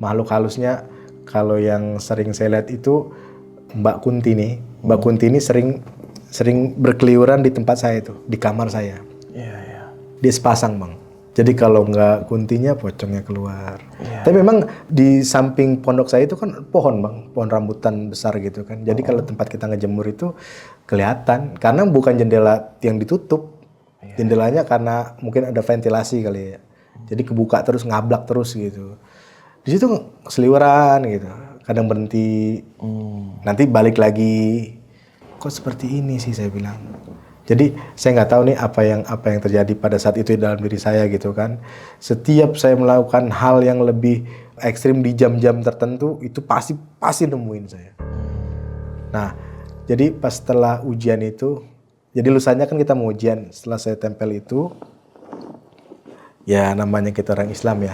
Makhluk halusnya kalau yang sering saya lihat itu Mbak Kunti nih. Mbak Kunti ini sering berkeliuran di tempat saya itu, di kamar saya. Iya. Dia sepasang bang. Jadi kalau nggak kuntinya, pocongnya keluar. Tapi memang di samping pondok saya itu kan pohon bang, pohon rambutan besar gitu kan. Jadi kalau tempat kita ngejemur itu kelihatan, karena bukan jendela yang ditutup. Jendelanya karena mungkin ada ventilasi kali ya. Jadi kebuka terus, ngablak terus gitu. Di situ seliweran gitu. Kadang berhenti, nanti balik lagi. Kok seperti ini sih saya bilang. Jadi saya nggak tahu nih apa yang terjadi pada saat itu dalam diri saya gitu kan. Setiap saya melakukan hal yang lebih ekstrim di jam-jam tertentu itu pasti nemuin saya. Nah, jadi pas setelah ujian itu, jadi lusanya kan kita mau ujian. Setelah saya tempel itu, ya namanya kita orang Islam ya,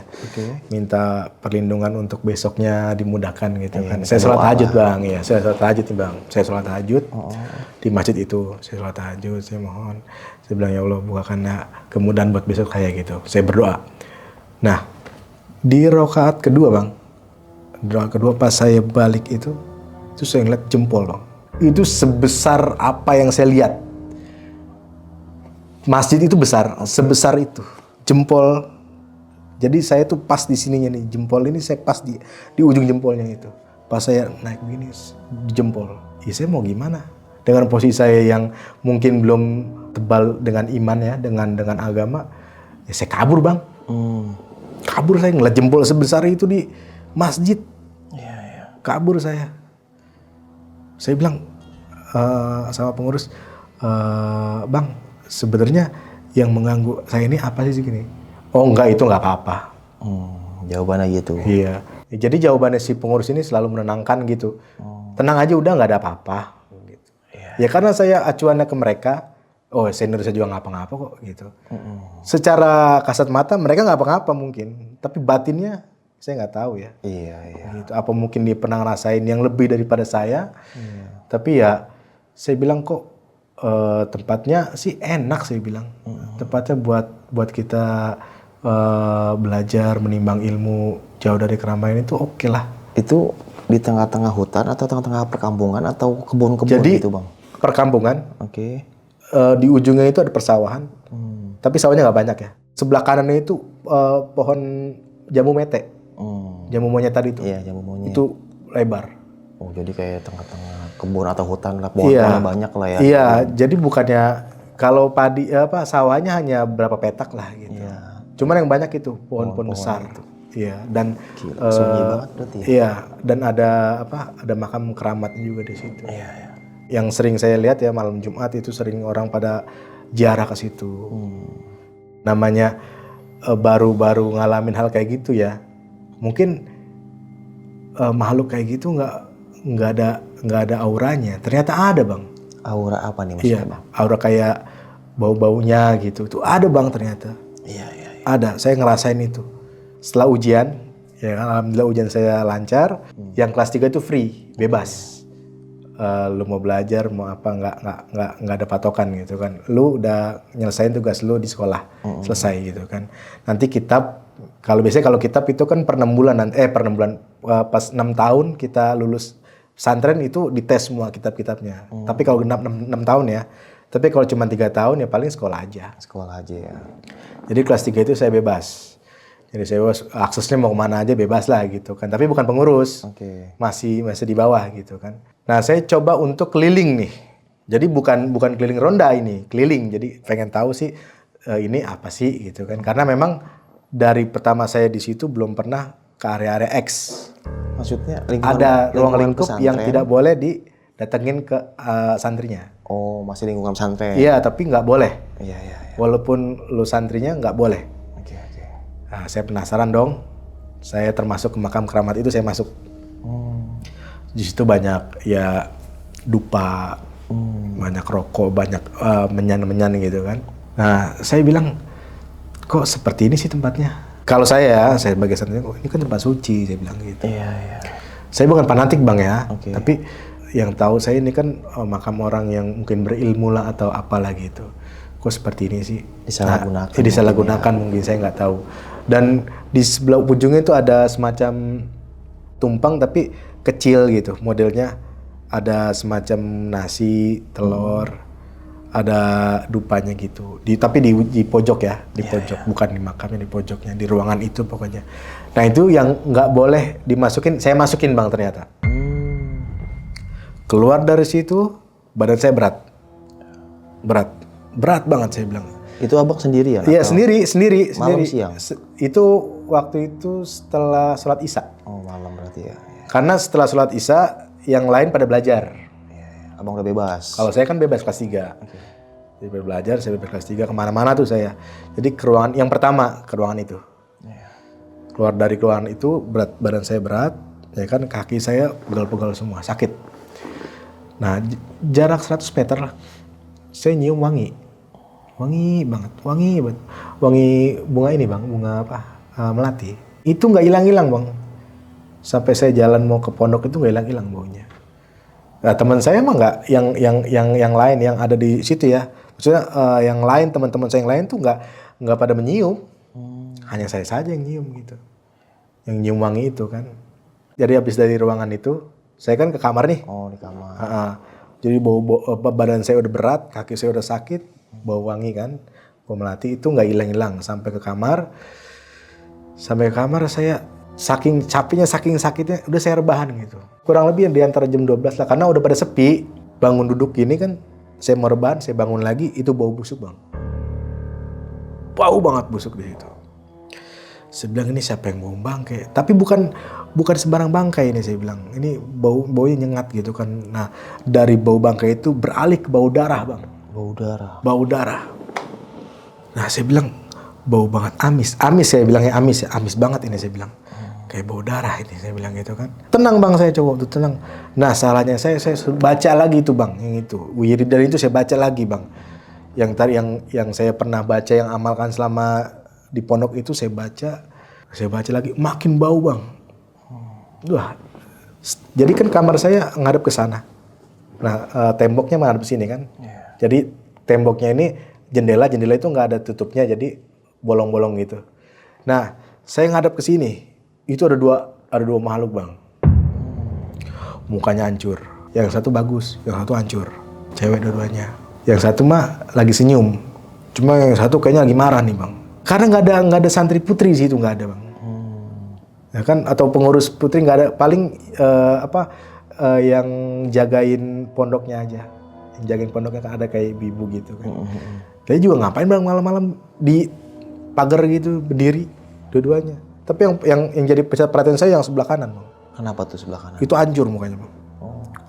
minta perlindungan untuk besoknya dimudahkan gitu kan. Saya sholat tahajud bang, ya saya sholat tahajud nih bang. Saya sholat tahajud di masjid itu, saya sholat tahajud, saya mohon, saya bilang ya Allah bukakan kemudahan buat besok kayak gitu. Saya berdoa. Nah di rakaat kedua bang, rakaat kedua pas saya balik itu saya ngeliat jempol bang. Itu sebesar apa yang saya lihat. Masjid itu besar, sebesar itu. Jempol. Jadi saya tuh pas di sininya nih, jempol ini saya pas di ujung jempolnya itu. Pas saya naik begini di jempol. Ya saya mau gimana? Dengan posisi saya yang mungkin belum tebal dengan iman ya, dengan agama, ya saya kabur, Bang. Kabur saya ngeliat jempol sebesar itu di masjid. Kabur saya. Saya bilang sama pengurus, Bang, sebenarnya yang mengganggu saya ini apa sih gini? Oh enggak, itu nggak apa-apa. Jawabannya gitu. Iya. Ya, jadi jawabannya si pengurus ini selalu menenangkan gitu. Tenang aja, udah nggak ada apa-apa. Gitu. Ya karena saya acuannya ke mereka, oh senior saya juga nggak apa-apa kok gitu. Secara kasat mata mereka nggak apa-apa mungkin, tapi batinnya saya nggak tahu ya. Iya. Gitu. Apa mungkin dia pernah ngerasain yang lebih daripada saya? Tapi ya saya bilang kok tempatnya sih enak, saya bilang. Tempatnya buat kita belajar, menimbang ilmu jauh dari keramaian itu oke lah. Itu di tengah-tengah hutan atau tengah-tengah perkampungan atau kebun-kebun Jadi gitu, Bang? perkampungan. Oke. Di ujungnya itu ada persawahan. Tapi sawahnya nggak banyak ya. Sebelah kanannya itu pohon jamu mete. Jamu monyet tadi itu. Iya, jamu monyet. Itu lebar. Oh, jadi kayak tengah-tengah kebun atau hutan lah, pohon-pohon banyak lah ya. Iya, jadi bukannya kalau padi sawahnya hanya berapa petak lah gitu. Iya. Cuman yang banyak itu pohon-pohon besar tuh. Iya, dan sunyi banget berarti ya. Iya, dan ada makam keramatnya juga di situ. Iya. Yang sering saya lihat ya malam Jumat itu sering orang pada ziarah ke situ. Namanya baru-baru ngalamin hal kayak gitu ya. Mungkin makhluk kayak gitu nggak ada auranya. Ternyata ada, Bang. Aura apa nih maksudnya, Iya, Bang? aura kayak bau-baunya gitu. Itu ada, Bang, ternyata. Iya. Ada, saya ngerasain itu. Setelah ujian, ya kan, alhamdulillah ujian saya lancar. Yang kelas 3 itu free, bebas. Lu mau belajar, mau apa, nggak ada patokan gitu kan. Lu udah nyelesain tugas lu di sekolah, selesai gitu kan. Nanti kitab, kalau kitab itu kan per 6 bulan, pas 6 tahun kita lulus pesantren itu dites semua kitab-kitabnya. Tapi kalau 6 tahun ya. Tapi kalau cuma 3 tahun ya paling sekolah aja. Sekolah aja ya. Jadi kelas 3 itu saya bebas. Jadi saya bebas, aksesnya mau kemana aja bebas lah gitu kan. Tapi bukan pengurus. Oke. Masih di bawah gitu kan. Nah, saya coba untuk keliling nih. Jadi bukan keliling ronda ini, keliling. Jadi pengen tahu sih ini apa sih gitu kan. Karena memang dari pertama saya di situ belum pernah ke area-area X. Maksudnya Ada ruang lingkup pesantren. yang tidak boleh didatengin ke santrinya. Oh, masih lingkungan pesantren. Iya, tapi nggak boleh. Iya. Walaupun lu santrinya nggak boleh. Oke. Nah, saya penasaran dong. Saya termasuk ke makam keramat itu, saya masuk. Di situ banyak ya dupa, banyak rokok, banyak menyan-menyan gitu kan. Nah, saya bilang, kok seperti ini sih tempatnya? Kalau saya sebagai santri, oh, ini kan tempat suci, saya bilang gitu. Iya. Saya bukan fanatik, Bang, ya. Oke. Tapi yang tahu saya ini kan makam orang yang mungkin berilmu lah atau apalah gitu. Kok seperti ini sih? Disalahgunakan. Disalahgunakan mungkin, saya nggak tahu. Dan di sebelah ujungnya itu ada semacam tumpeng tapi kecil gitu. Modelnya ada semacam nasi, telur, ada dupanya gitu. Tapi di pojok ya, di pojok, bukan di makamnya, di pojoknya, di ruangan itu pokoknya. Nah, itu yang nggak boleh dimasukin, saya masukin, Bang, ternyata. Keluar dari situ, badan saya berat banget, saya bilang. Itu abang sendiri ya? Iya, sendiri. Malam siang? Itu waktu itu setelah sholat Isya. Oh, malam berarti ya. Karena setelah sholat Isya, yang lain pada belajar. Iya. Abang udah bebas? Kalau saya kan bebas kelas 3. Jadi belajar, saya bebas kelas 3, kemana-mana tuh saya. Jadi ke ruangan, yang pertama, ke ruangan itu. Keluar dari ruangan itu, badan saya berat, ya kan, kaki saya pegal-pegal semua, sakit. Nah, jarak 100 meter lah, saya nyium wangi banget. Wangi bunga ini, Bang, bunga apa? Melati. Itu nggak hilang-hilang, Bang. Sampai saya jalan mau ke pondok itu nggak hilang-hilang baunya. Nah, teman saya mah nggak, yang lain yang ada di situ ya. Maksudnya yang lain, teman-teman saya yang lain tuh nggak pada menyium. Hanya saya saja yang nyium gitu. Yang nyium wangi itu kan. Jadi habis dari ruangan itu, saya kan ke kamar nih. Oh, di kamar. Jadi badan saya udah berat, kaki saya udah sakit. bau wangi kan, bau melati itu nggak hilang-hilang sampai ke kamar. Sampai ke kamar saya saking capeknya, saking sakitnya, udah saya rebahan gitu. Kurang lebih di antara jam 12 lah, karena udah pada sepi. Bangun duduk gini kan, saya mau rebahan, saya bangun lagi, itu bau busuk bang. Bau banget busuk di situ. Saya bilang ini siapa yang bau bangkai? Tapi bukan sembarang bangkai ini, saya bilang. Ini baunya nyengat gitu kan. Nah dari bau bangkai itu beralih ke bau darah bang. Bau darah. Bau darah. Nah saya bilang bau banget, amis. Amis saya bilangnya amis ya. Amis banget ini saya bilang. Kayak bau darah ini saya bilang gitu kan. Tenang bang, saya coba tuh tenang. Nah salahnya saya baca lagi itu bang, yang itu. Wiridan itu saya baca lagi bang. Yang tadi yang saya pernah baca, yang amalkan selama di pondok itu saya baca lagi, makin bau bang. Wah, jadi kan kamar saya ngadep ke sana. Nah temboknya menghadap sini kan. Jadi temboknya ini jendela itu nggak ada tutupnya, jadi bolong-bolong gitu. Nah saya ngadep ke sini, itu ada dua makhluk bang. Mukanya hancur. Yang satu bagus, yang satu hancur. Cewek dua-duanya. Yang satu mah lagi senyum. Cuma yang satu kayaknya lagi marah nih bang. Karena nggak ada santri putri sih, itu nggak ada bang. Ya kan, atau pengurus putri nggak ada. Paling yang jagain pondoknya aja. Yang jagain pondoknya kan ada kayak ibu gitu kan. Kayaknya juga ngapain bang malam-malam di pagar gitu berdiri dua-duanya. Tapi yang jadi pusat perhatian saya yang sebelah kanan bang. Kenapa tuh sebelah kanan? Itu hancur mukanya bang.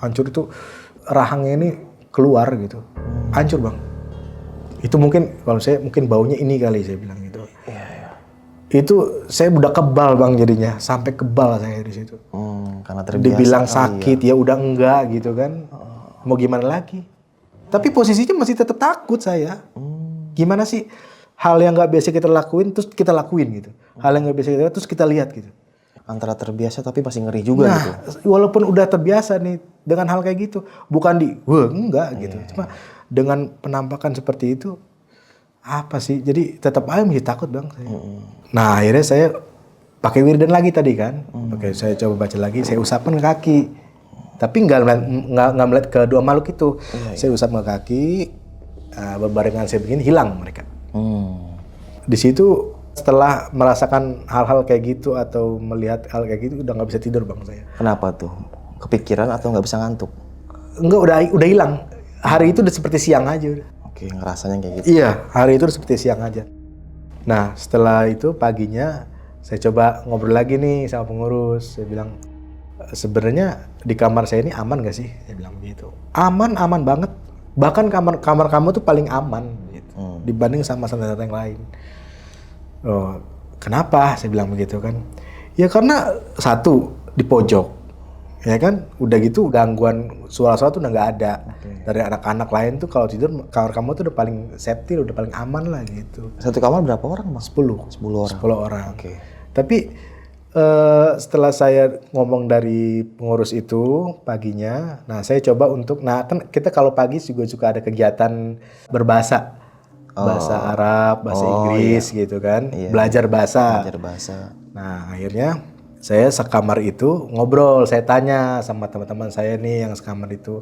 Hancur itu rahangnya ini keluar gitu. Hancur bang. Itu mungkin kalau saya mungkin baunya ini kali saya bilang gitu. Iya. Itu saya udah kebal bang jadinya, sampai kebal saya di situ. Karena terbiasa. Dibilang sakit ya udah enggak gitu kan. Mau gimana lagi? Tapi posisinya masih tetap takut saya. Gimana sih hal yang nggak biasa kita lakuin terus kita lakuin gitu. Hal yang nggak biasa kita terus kita lihat gitu. Antara terbiasa tapi masih ngeri juga nah, gitu. Walaupun udah terbiasa nih dengan hal kayak gitu, bukan enggak gitu. Cuma dengan penampakan seperti itu apa sih? Jadi tetap aja masih takut bang. Nah akhirnya saya pakai wiridan lagi tadi kan. Saya coba baca lagi, saya usapkan ke kaki. Tapi nggak melihat kedua makhluk itu. Saya usap ke kaki, berbarengan saya begini hilang mereka. Di situ setelah merasakan hal-hal kayak gitu atau melihat hal kayak gitu udah nggak bisa tidur bang saya. Kenapa tuh? Kepikiran atau nggak bisa ngantuk? Enggak, udah hilang. Hari itu udah seperti siang aja udah. Oke, ngerasanya kayak gitu. Iya, hari itu udah seperti siang aja. Nah setelah itu paginya saya coba ngobrol lagi nih sama pengurus. Saya bilang sebenarnya di kamar saya ini aman gak sih? Saya bilang begitu. Aman banget. Bahkan kamar kamu tuh paling aman gitu, dibanding sama santai-santai yang lain. Oh, kenapa? Saya bilang begitu kan. Ya karena satu di pojok. Ya kan, udah gitu gangguan suara-suara tuh udah nggak ada. Dari anak-anak lain tuh kalau tidur kamar kamu tuh udah paling safety, udah paling aman lah gitu. Satu kamar berapa orang bang? 10 orang. Oke. Tapi setelah saya ngomong dari pengurus itu paginya, nah saya coba untuk, nah kan kita kalau pagi juga suka ada kegiatan berbahasa, bahasa Arab, bahasa Inggris gitu kan, belajar bahasa. Nah akhirnya saya sekamar itu ngobrol, saya tanya sama teman-teman saya nih yang sekamar itu,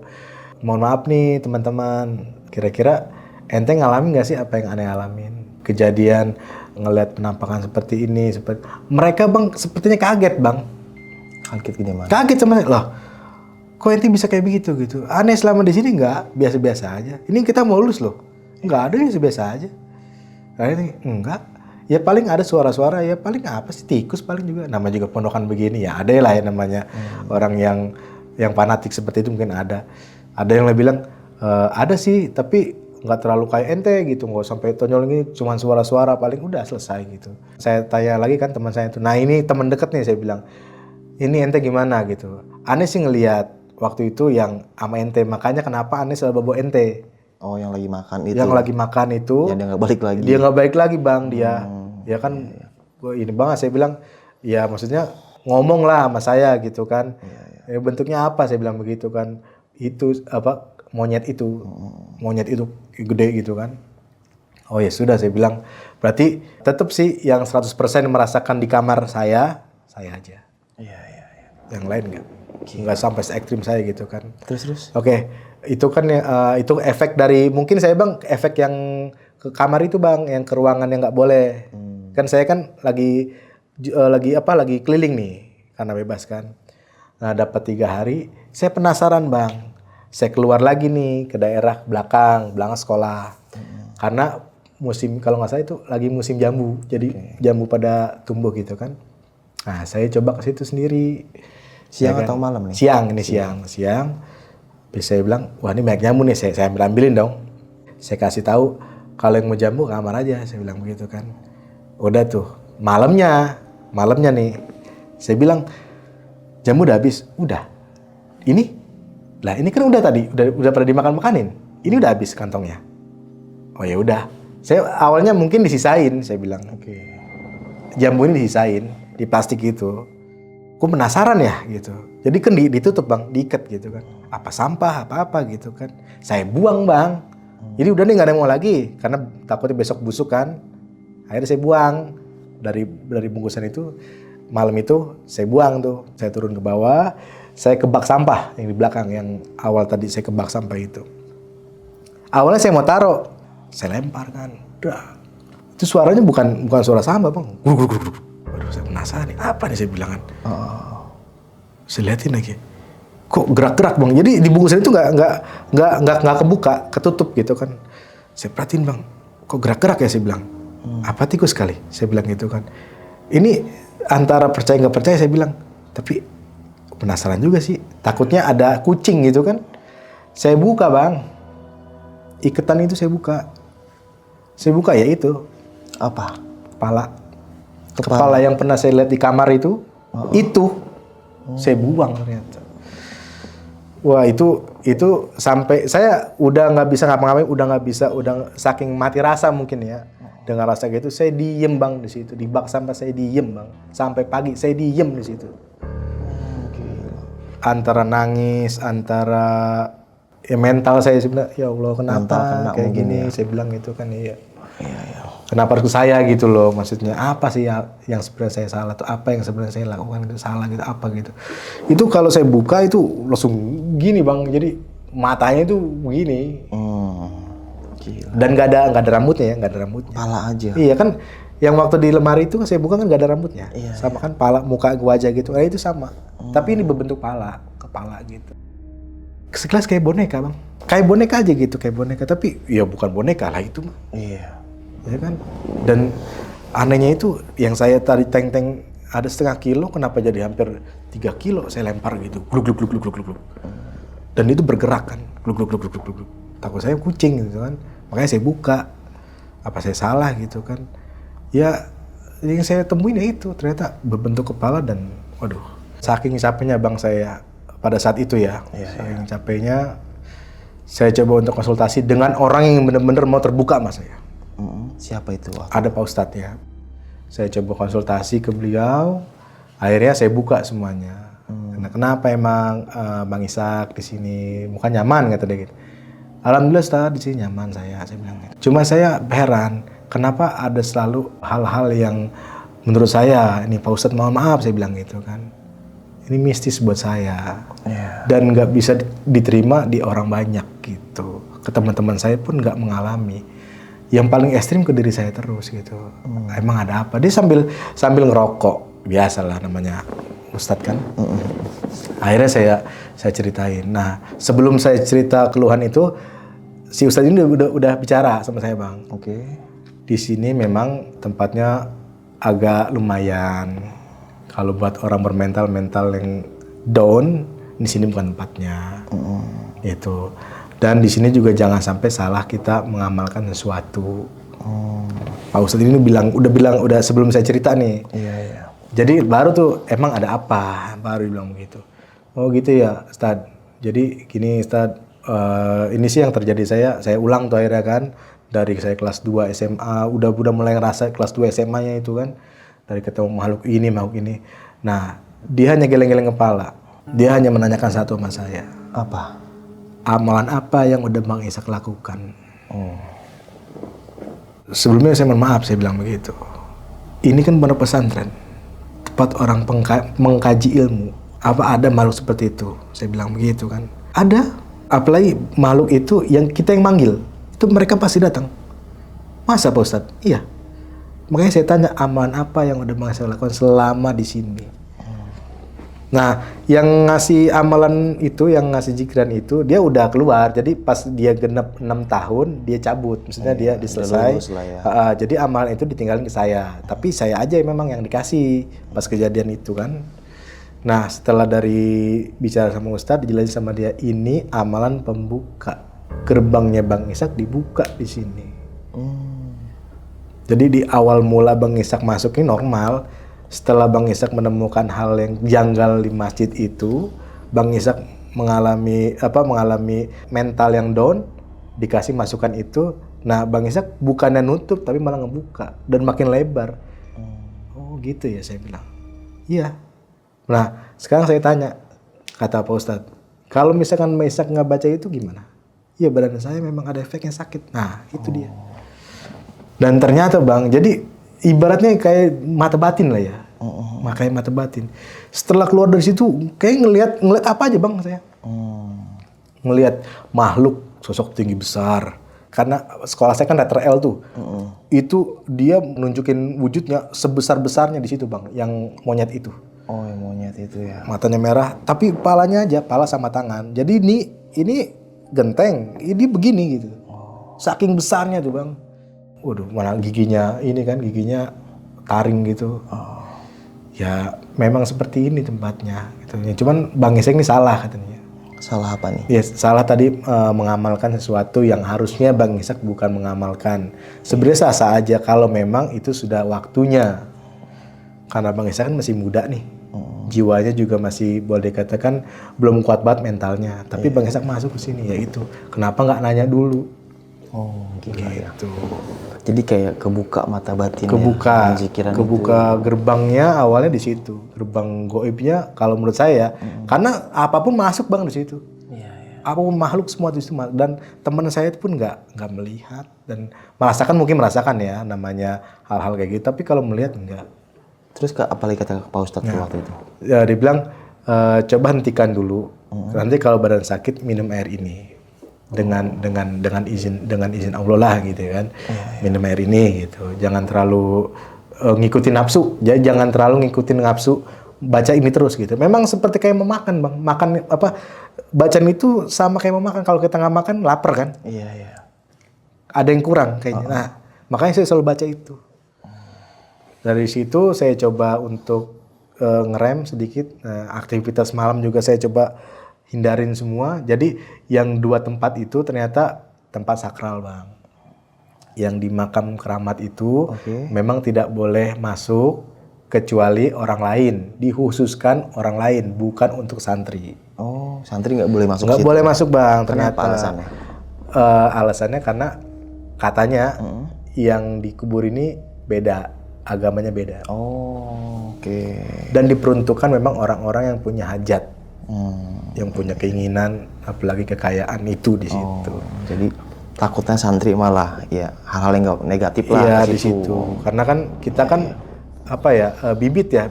mohon maaf nih teman-teman, kira-kira ente ngalamin nggak sih apa yang aneh alamin? Kejadian ngelihat penampakan seperti ini, mereka bang sepertinya kaget bang. Kaget gimana? Kaget sama loh. Kok ente bisa kayak begitu gitu? Aneh selama di sini nggak, biasa-biasa aja. Ini kita mau lulus loh, nggak ada yang biasa aja. Nah ini enggak. Ya paling ada suara-suara, ya paling apa sih, tikus paling juga. Nama juga pondokan begini ya ada lah ya namanya orang yang fanatik seperti itu mungkin ada. Ada yang lebih bilang ada sih tapi nggak terlalu kayak ente gitu, nggak sampai tonjol ini, cuma suara-suara paling udah selesai gitu. Saya tanya lagi kan teman saya itu, nah ini teman deket nih, saya bilang ini ente gimana gitu. Aneh sih ngelihat waktu itu yang sama ente, makanya kenapa aneh selalu bawa ente. Oh yang lagi makan itu? Yang lagi makan itu. Ya dia nggak balik lagi? Dia nggak balik lagi bang, dia. Ya kan, ini banget saya bilang, ya maksudnya ngomong lah sama saya gitu kan. Ya, bentuknya apa, saya bilang begitu kan. Itu apa, monyet itu gede gitu kan. Oh ya sudah, saya bilang berarti tetap sih yang 100% merasakan di kamar saya aja. Yang lain enggak. nggak sampai se ekstrim saya gitu kan. Terus? Oke, itu kan itu efek dari mungkin saya bang, efek yang ke kamar itu bang, yang ke ruangan yang nggak boleh. Kan saya kan lagi keliling nih karena bebas kan. Nah dapat 3 hari, saya penasaran bang. Saya keluar lagi nih ke daerah belakang sekolah. Karena musim, kalau nggak salah itu lagi musim jambu. Jadi jambu pada tumbuh gitu kan. Nah saya coba ke situ sendiri. Siang Ya kan? atau malam nih? Siang. Terus saya bilang, wah ini banyak jambu nih, saya ambilin dong. Saya kasih tahu kalau yang mau jambu kamar aja, saya bilang begitu kan. Udah tuh, malamnya nih, saya bilang jambu udah habis, udah. Ini kan udah tadi, udah pada dimakan-makanin. Ini udah habis kantongnya. Oh ya udah, saya awalnya mungkin disisain, saya bilang. Jambu ini disisain di plastik gitu. Gue penasaran ya gitu. Jadi kan ditutup bang, diikat gitu kan. Apa sampah, apa gitu kan. Saya buang bang. Jadi udah nih nggak ada yang mau lagi. Karena takutnya besok busuk kan. Akhirnya saya buang. Dari bungkusan itu, malam itu saya buang tuh. Saya turun ke bawah. Saya ke bak sampah yang di belakang. Yang awal tadi saya ke bak sampah itu. Awalnya saya mau taruh. Saya lempar kan. Udah. Itu suaranya bukan suara sampah bang. Waduh, saya penasaran nih, apa nih saya bilang kan. Saya liatin lagi, kok gerak-gerak bang. Jadi di bungkusan itu nggak kebuka, ketutup gitu kan. Saya perhatiin bang, kok gerak-gerak ya saya bilang. Apa tikus kali, saya bilang gitu kan. Ini antara percaya nggak percaya saya bilang, tapi penasaran juga sih. Takutnya ada kucing gitu kan. Saya buka bang, iketan itu saya buka ya itu. Apa? Kepala yang pernah saya lihat di kamar itu, saya buang ternyata. Wah itu sampai saya udah nggak bisa ngapa-ngapain, udah saking mati rasa mungkin ya. Dengan rasa gitu, saya diem bang di situ, di bak sampah saya diem bang, sampai pagi saya diem di situ. Antara nangis, antara ya mental saya sebenarnya, ya Allah kenapa kayak gini, saya bilang gitu kan iya. Kenapa harus saya gitu loh, maksudnya apa sih yang sebenarnya saya salah tuh, apa yang sebenarnya saya lakukan itu salah gitu, apa gitu. Itu kalau saya buka itu langsung gini bang, jadi matanya itu begini. Gila. Dan nggak ada rambutnya ya, nggak ada rambutnya. Pala aja. Iya kan, yang waktu di lemari itu kan saya buka kan nggak ada rambutnya, sama kan pala, muka, wajah gitu, itu sama. Tapi ini berbentuk kepala gitu. Sekelas kayak boneka bang, kayak boneka aja gitu, kayak boneka, tapi ya bukan boneka lah itu mah. Iya. Ya kan? Dan anehnya itu yang saya tadi teng-teng ada 0,5 kilo, kenapa jadi hampir 3 kilo saya lempar gitu, gluk. Dan itu bergerak kan, gluk. Takut saya kucing gitu kan, makanya saya buka. Apa saya salah gitu kan? Ya yang saya temuin ya itu ternyata berbentuk kepala dan waduh, saking capeknya bang saya pada saat itu ya, saking capeknya saya coba untuk konsultasi dengan orang yang benar-benar mau terbuka mas saya. Siapa itu? Ada Pak Ustadz ya. Saya coba konsultasi ke beliau. Akhirnya saya buka semuanya. Kenapa emang Bang Ishak di sini muka nyaman kata dia gitu. Alhamdulillah Ustadz di sini nyaman saya bilang gitu. Cuma saya heran kenapa ada selalu hal-hal yang menurut saya ini Pak Ustadz mohon maaf saya bilang gitu kan. Ini mistis buat saya. Dan nggak bisa diterima di orang banyak gitu. Ke teman-teman saya pun nggak mengalami. Yang paling ekstrim ke diri saya terus gitu. Emang ada apa? Dia sambil ngerokok, biasalah namanya Ustadz kan. Akhirnya saya ceritain. Nah, sebelum saya cerita keluhan itu, si Ustadz ini udah bicara sama saya bang. Di sini memang tempatnya agak lumayan. Kalau buat orang bermental yang down, di sini bukan tempatnya. Itu. Dan di sini juga jangan sampai salah kita mengamalkan sesuatu. Pak Ustadz ini udah sebelum saya cerita nih. Jadi baru tuh emang ada apa? Baru bilang begitu. Oh gitu ya Ustadz. Jadi gini Ustadz, ini sih yang terjadi saya ulang tuh akhirnya kan. Dari saya kelas 2 SMA, udah mulai ngerasa kelas 2 SMA-nya itu kan. Dari ketemu makhluk ini. Nah, dia hanya geleng-geleng kepala. Dia hanya menanyakan satu sama saya. Apa? Amalan apa yang udah Bang Ishak lakukan? Sebelumnya saya mohon maaf, saya bilang begitu. Ini kan pondok pesantren, tempat orang mengkaji ilmu. Apa ada makhluk seperti itu? Saya bilang begitu kan. Ada. Apalagi makhluk itu yang kita yang manggil. Itu mereka pasti datang. Masa Pak Ustadz? Iya. Makanya saya tanya, amalan apa yang udah Bang Ishak lakukan selama di sini? Nah, yang ngasih amalan itu, yang ngasih zikran itu, dia udah keluar. Jadi pas dia genap 6 tahun, dia cabut. Maksudnya dia diselesai. Ya. Jadi amalan itu ditinggalin ke saya. Tapi saya aja memang yang dikasih pas kejadian itu kan. Nah, setelah dari bicara sama Ustadz, dijelasin sama dia, ini amalan pembuka. Gerbangnya Bang Ishak dibuka di sini. Jadi di awal mula Bang Ishak masuk ini normal. Setelah Bang Ishak menemukan hal yang janggal di masjid itu, Bang Ishak mengalami mental yang down, dikasih masukan itu. Nah, Bang Ishak bukannya nutup tapi malah ngebuka dan makin lebar. Oh, gitu ya, saya bilang. Iya. Nah, sekarang saya tanya, kata Pak Ustadz, kalau misalkan Bang Ishak nggak baca itu gimana? Iya, badan saya memang ada efeknya sakit. Nah, itu dia. Dan ternyata Bang, jadi ibaratnya kayak mata batin lah ya. Makanya mata batin. Setelah keluar dari situ, kayak ngeliat apa aja Bang saya. Ngeliat makhluk sosok tinggi besar. Karena sekolah saya kan letter L tuh. Itu dia menunjukin wujudnya sebesar-besarnya di situ Bang, yang monyet itu. Oh, yang monyet itu ya. Matanya merah, tapi palanya aja, pala sama tangan. Jadi ini genteng, ini begini gitu. Saking besarnya tuh Bang. Waduh, mana giginya taring gitu. Ya memang seperti ini tempatnya. Gitu. Ya, cuman Bang Ishak ini salah katanya. Salah apa nih? Ya salah tadi mengamalkan sesuatu yang harusnya Bang Ishak bukan mengamalkan. Sebenarnya sah-sah aja kalau memang itu sudah waktunya. Karena Bang Ishak kan masih muda nih. Jiwanya juga masih boleh dikatakan belum kuat banget mentalnya. Tapi Bang Ishak masuk ke sini ya itu. Kenapa nggak nanya dulu? Oh, gitu. Gitu. Jadi kayak kebuka mata batin. Kebuka itu. Gerbangnya awalnya di situ. Gerbang goibnya kalau menurut saya, karena apapun masuk Bang di situ. Apapun makhluk semua di situ. Dan teman saya itu pun nggak melihat dan merasakan ya namanya hal-hal kayak gitu. Tapi kalau melihat enggak. Terus apa lagi kata Pak Ustadz waktu itu? Ya, dia bilang coba hentikan dulu. Nanti kalau badan sakit minum air ini. dengan izin Allah lah gitu kan. Minum air ini gitu. Jangan terlalu ngikutin nafsu. Jangan terlalu ngikutin nafsu. Baca ini terus gitu. Memang seperti kayak memakan Bang. Bacaan itu sama kayak memakan. Kalau kita nggak makan lapar kan. Iya. Ada yang kurang kayaknya. Nah, makanya saya selalu baca itu. Dari situ saya coba untuk ngerem sedikit. Aktivitas malam juga saya coba hindarin semua. Jadi yang 2 tempat itu ternyata tempat sakral Bang. Yang di makam keramat itu memang tidak boleh masuk kecuali orang lain. Dikhususkan orang lain, bukan untuk santri. Oh, santri nggak boleh masuk Nggak situ? boleh masuk Bang, ternyata. Kenapa alasannya? Alasannya karena katanya yang dikubur ini beda, agamanya beda. Oh, oke. Dan diperuntukkan memang orang-orang yang punya hajat. Yang punya keinginan, apalagi kekayaan itu di situ. Jadi takutnya santri malah ya hal-hal yang nggak negatif lah. Iya di situ. Karena kan kita bibit ya,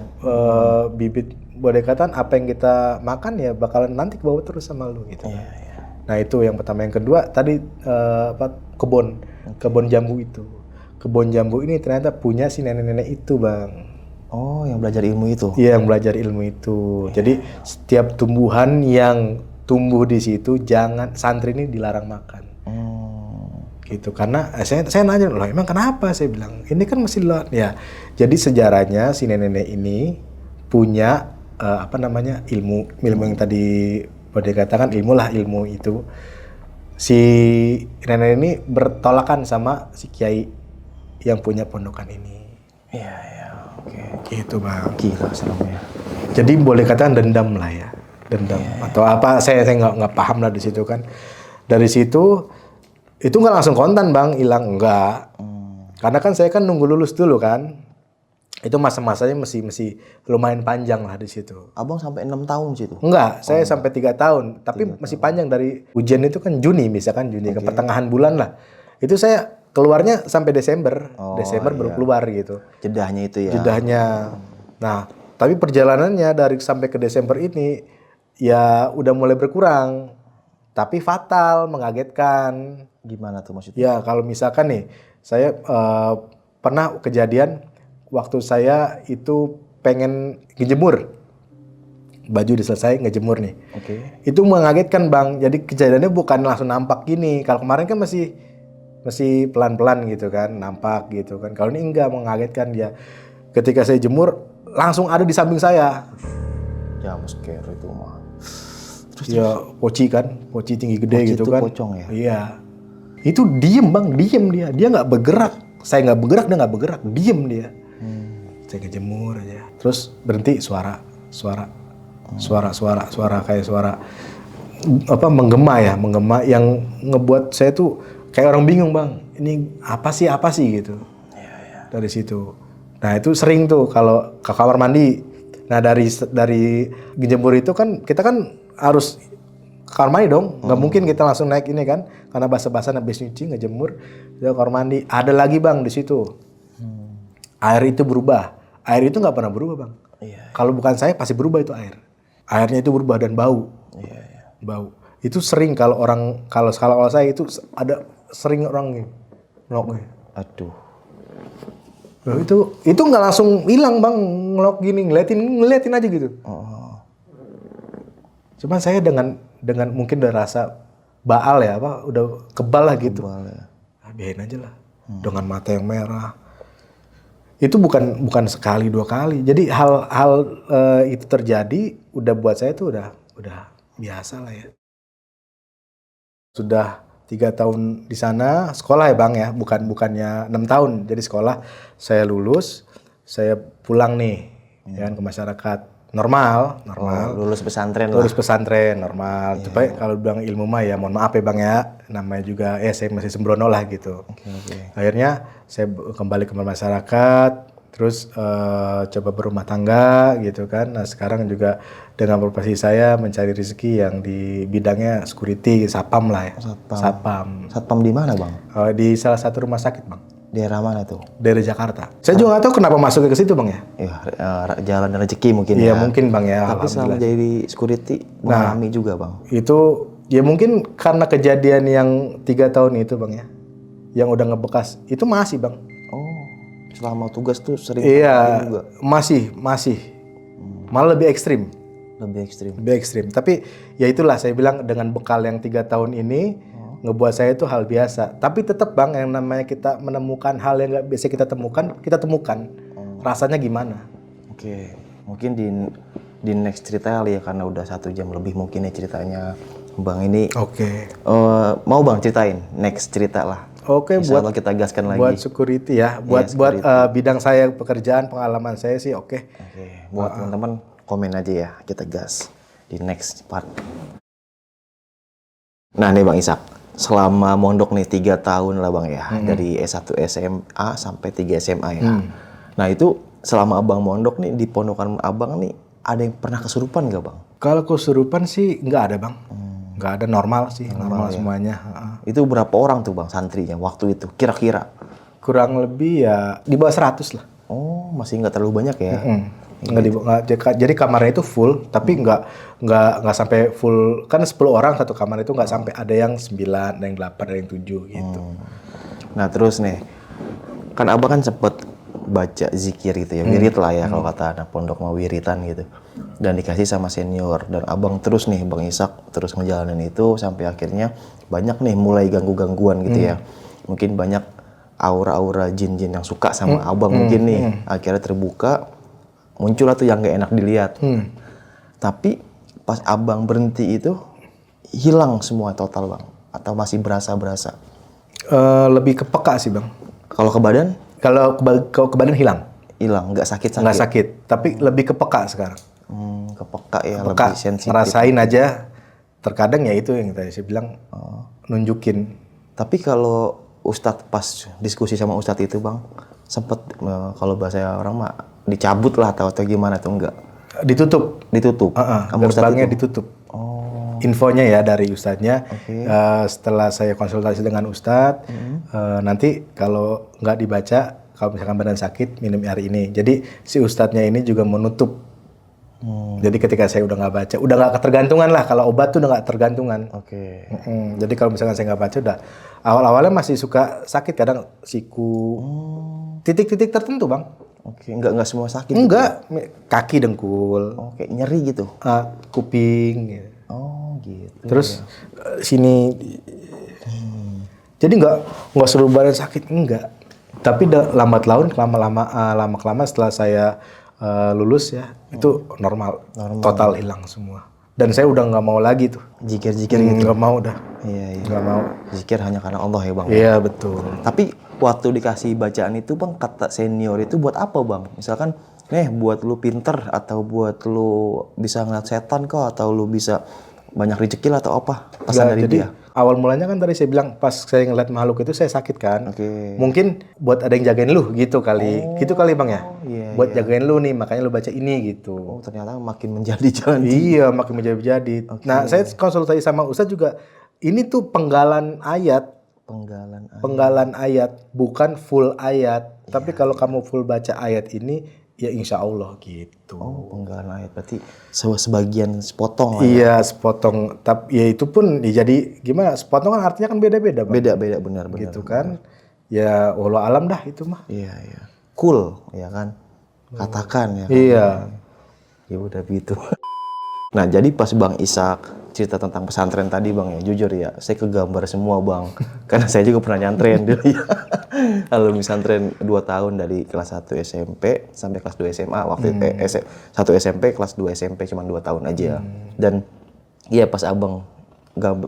bibit boleh dikatakan apa yang kita makan ya bakalan nanti ke bawah terus sama lu gitu. Nah itu yang pertama. Yang kedua tadi kebun jambu itu. Kebun jambu ini ternyata punya si nenek-nenek itu Bang. Oh, yang belajar ilmu itu? Iya, yang belajar ilmu itu. Jadi setiap tumbuhan yang tumbuh di situ santri ini dilarang makan. Gitu. Karena saya nanya, loh emang kenapa? Saya bilang, ini kan masih ya. Jadi sejarahnya si nenek-nenek ini punya ilmu yang tadi boleh dikatakan ilmu itu. Si nenek ini bertolakan sama si kiai yang punya pondokan ini. Iya. Oke. Gitu Bang. Gila seremnya. Jadi boleh katakan dendam lah ya. Dendam atau apa saya nggak paham lah di situ kan. Dari situ itu nggak langsung kontan Bang hilang, enggak. Karena kan saya kan nunggu lulus dulu kan. Itu masa-masanya masih lumayan panjang lah di situ. Abang sampai 6 tahun situ? Enggak, saya sampai 3 tahun. Tapi masih panjang dari ujian itu kan Juni misalkan Juni ke pertengahan bulan lah. Itu saya keluarnya sampai Desember. Desember baru keluar gitu. Jedahnya itu ya? Jedahnya. Nah, Tapi perjalanannya dari sampai ke Desember ini ya udah mulai berkurang. Tapi fatal, mengagetkan. Gimana tuh maksudnya? Ya kalau misalkan nih, saya pernah kejadian waktu saya itu pengen ngejemur. Baju udah selesai ngejemur nih. Oke. Itu mengagetkan Bang. Jadi kejadiannya bukan langsung nampak gini. Kalau kemarin kan masih pelan-pelan gitu kan, nampak gitu kan. Kalau ini enggak, mengagetkan dia. Ketika saya jemur langsung ada di samping saya. Ya scare itu mah. Terus ya poci kan, poci tinggi gede Poci gitu itu kan. pocong ya? Iya. Itu diem Bang, diem dia. Dia nggak bergerak. Saya nggak bergerak, dia nggak bergerak. Diem dia. Saya ngejemur aja. Terus berhenti suara kayak suara apa menggema yang ngebuat saya tuh kayak orang bingung Bang. Ini apa sih gitu. Iya. Dari situ. Nah itu sering tuh kalau ke kamar mandi. Nah dari ngejemur itu kan kita kan harus ke kamar mandi dong. Nggak mungkin kita langsung naik ini kan. Karena basah-basahan habis nyuci ngejemur. Dia ke kamar mandi. Ada lagi Bang di situ. Air itu berubah. Air itu nggak pernah berubah Bang. Iya. Kalau bukan saya pasti berubah itu air. Airnya itu berubah dan bau. Iya. Bau. Itu sering kalau saya itu ada sering orang ngelok. Aduh. Loh, itu nggak langsung hilang Bang, ngelok gini ngeliatin aja gitu. Cuman saya dengan mungkin udah rasa baal ya, udah kebal lah gitu. Kebal ya. Biarin aja lah. Dengan mata yang merah. Itu bukan sekali dua kali. Jadi hal itu terjadi udah buat saya tuh udah biasa lah ya. Sudah 3 tahun di sana sekolah ya Bang ya, bukannya 6 tahun. Jadi sekolah saya lulus, saya pulang nih ya ke masyarakat normal. Lulus pesantren Lulus pesantren normal. Tapi kalau bilang ilmu mah ya mohon maaf ya Bang ya. Namanya juga saya masih sembrono lah gitu. Oke. Akhirnya saya kembali ke masyarakat, terus coba berumah tangga gitu kan. Nah sekarang juga dengan profesi saya mencari rezeki yang di bidangnya security, satpam lah ya. Satpam di mana Bang? Di salah satu rumah sakit Bang. Daerah mana tuh? Dari Jakarta. Saya juga nggak tahu kenapa masuknya ke situ Bang ya. Ya, jalan rezeki mungkin Iya ya. mungkin Bang ya. Tapi selama jadi security mengalami juga Bang. Itu ya mungkin karena kejadian yang 3 tahun itu Bang ya. Yang udah ngebekas. Itu masih Bang. Oh, selama tugas tuh sering Iya, juga. masih. Malah lebih ekstrim. Lebih ekstrim. Tapi ya itulah saya bilang dengan bekal yang 3 tahun ini ngebuat saya itu hal biasa. Tapi tetap Bang yang namanya kita menemukan hal yang nggak biasa kita temukan. Rasanya gimana? Oke, mungkin di next cerita kali ya karena udah 1 jam lebih mungkin ya ceritanya Bang ini. Oke. Mau Bang ceritain next cerita lah. Oke, Insya buat Allah kita gaskan lagi. buat security ya, buat bidang saya pekerjaan pengalaman saya sih oke. Oke, buat teman-teman komen aja ya, kita gas di next part. Nah nih Bang Ishak, selama mondok nih 3 tahun lah Bang ya, dari S1 SMA sampai 3 SMA ya. Nah itu selama Abang mondok nih di pondokan Abang nih, ada yang pernah kesurupan gak Bang? Kalau kesurupan sih nggak ada Bang, nggak ada, normal sih, normal ya. semuanya. Itu berapa orang tuh Bang santrinya waktu itu, kira-kira? Kurang lebih ya di bawah 100 lah. Oh, masih nggak terlalu banyak ya? Jadi kamarnya itu full, tapi nggak sampai full. Kan 10 orang satu kamar itu nggak sampai, ada yang 9, ada yang 8, ada yang 7 gitu. Nah terus nih, kan Abang kan sempet baca zikir gitu ya, wirid lah ya kalau kata anak pondok mau wiritan gitu. Dan dikasih sama senior, dan Abang terus nih Bang Ishak terus ngejalanin itu sampai akhirnya banyak nih mulai gangguan gitu ya. Mungkin banyak aura-aura jin-jin yang suka sama Abang mungkin nih. Akhirnya terbuka, muncullah tuh yang gak enak dilihat. Tapi pas Abang berhenti itu hilang semua total Bang? Atau masih berasa-berasa? Lebih ke peka sih Bang. Kalau ke badan? Kalau ke badan hilang. Hilang, nggak sakit-sakit? Nggak sakit, tapi lebih ke peka sekarang. Ke peka ya, Peka, lebih sensitif. ngerasain aja. Terkadang ya itu yang tadi saya bilang, nunjukin. Tapi kalau Ustadz pas diskusi sama Ustadz itu Bang, sempet kalau bahasa orang mah dicabut lah atau gimana tuh enggak? Ditutup. Sama Ustadz Gerbangnya itu? ditutup. Infonya ya dari Ustadznya. Setelah saya konsultasi dengan Ustadz, nanti kalau nggak dibaca, kalau misalkan badan sakit minum air ini. Jadi si Ustadznya ini juga menutup Jadi ketika saya udah nggak baca, udah nggak ketergantungan lah. Kalau obat tuh udah nggak tergantungan. Oke. Jadi kalau misalkan saya nggak baca, udah awal-awalnya masih suka sakit, kadang siku, titik-titik tertentu bang. Oke, nggak semua sakit. Enggak, kaki dengkul, Oke, nyeri gitu. kuping. Gitu. Oh gitu. Terus sini, jadi nggak seluruh badan sakit, enggak. Tapi lambat laun, lama-lama setelah saya lulus ya, itu normal, total hilang semua. Dan saya udah nggak mau lagi tuh. Zikir-zikir gitu. Nggak mau dah. Iya. Nggak mau. Zikir hanya karena Allah ya bang. Iya betul. Tapi waktu dikasih bacaan itu bang, kata senior itu buat apa bang? Misalkan, buat lu pinter atau buat lu bisa ngeliat setan kok, atau lu bisa banyak rezeki lah, atau apa? Pesan dari Jadi dia. awal mulanya kan tadi saya bilang pas saya ngeliat makhluk itu saya sakit kan. Oke. Mungkin buat ada yang jagain lu gitu kali. Gitu kali bang ya. Iya, Buat jagain lu nih, makanya lu baca ini gitu. Oh ternyata makin menjadi-jadi. Iya, makin menjadi-jadi. Nah, saya konsultasi sama Ustadz juga. Ini tuh penggalan ayat, penggalan ayat, bukan full ayat. Tapi kalau kamu full baca ayat ini, ya insya Allah gitu. Oh, penggalan ayat berarti sebagian sepotong lah. Iya, sepotong. Tapi ya itu pun jadi gimana? Sepotong kan artinya kan beda-beda, Bang. Beda-beda benar. Gitu kan? Ya, wallahu alam dah itu mah. Iya. Cool, ya kan? Katakan ya. Kan? Iya. Ya udah gitu. Nah, jadi pas Bang Ishak cerita tentang pesantren tadi Bang ya, jujur ya, saya kegambar semua Bang. Karena saya juga pernah nyantren dulu ya. Lalu pesantren 2 tahun dari kelas 1 SMP sampai kelas 2 SMA. Waktu 1 SMP, kelas 2 SMP cuma 2 tahun aja. Dan iya pas Abang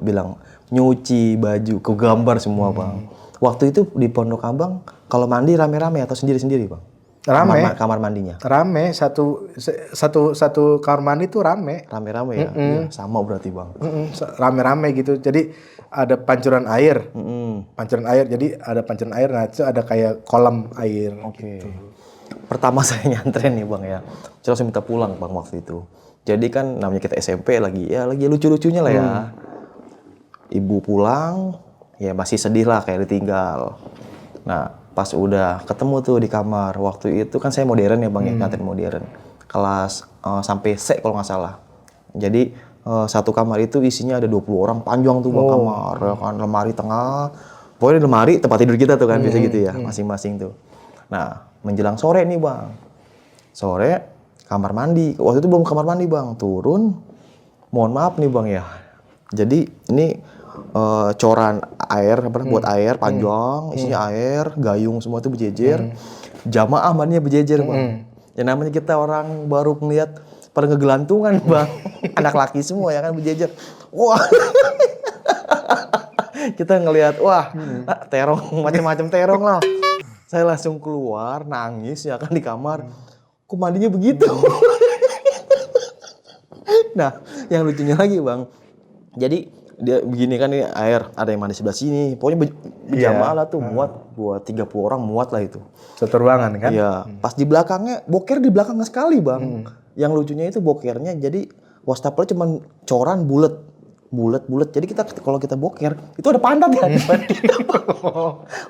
bilang nyuci baju, kegambar semua Bang. Waktu itu di pondok Abang kalau mandi rame-rame atau sendiri-sendiri Bang? Rame. Kamar mandinya? Rame, satu kamar mandi tuh rame. Rame-rame ya? Iya, sama berarti Bang. Rame-rame gitu. Jadi ada pancuran air. Pancuran air, jadi ada pancuran air, nah itu ada kayak kolam air. Oke. Gitu. Pertama saya nyantren nih Bang ya, saya langsung minta pulang Bang waktu itu. Jadi kan namanya kita SMP lagi lucu-lucunya lah ya. Ibu pulang, ya masih sedih lah kayak ditinggal. Nah, pas udah ketemu tuh di kamar, waktu itu kan saya modern ya Bang ya, nyantren modern. Kelas sampai C kalau nggak salah. Jadi satu kamar itu isinya ada 20 orang, panjang tuh Bang kamar, ya kan, lemari tengah. Pokoknya lemari tempat tidur kita tuh kan, biasa gitu ya, masing-masing tuh. Nah, menjelang sore nih Bang. Sore, kamar mandi. Waktu itu belum kamar mandi Bang, turun. Mohon maaf nih Bang ya. Jadi ini coran air, buat air panjang, isinya air, gayung semua tuh berjejer. Jamaah mandinya berjejer Bang. Ya namanya kita orang baru ngeliat pada ngegelantungan Bang. Anak laki semua ya kan berjejer. Wah. Kita ngelihat terong, macam-macam terong lah. Saya langsung keluar nangis ya kan di kamar. Kok mandinya begitu? Nah, yang lucunya lagi Bang. Jadi dia begini kan, nih air ada yang mandi sebelah sini. Pokoknya berjamaah lah tuh, muat buat 30 orang muat lah itu. Satu ruangan kan? Iya. Pas di belakangnya boker di belakangnya sekali Bang. Yang lucunya itu bokernya jadi wastafelnya cuma coran bulat. Jadi kita kalau kita boker itu ada pantat ya.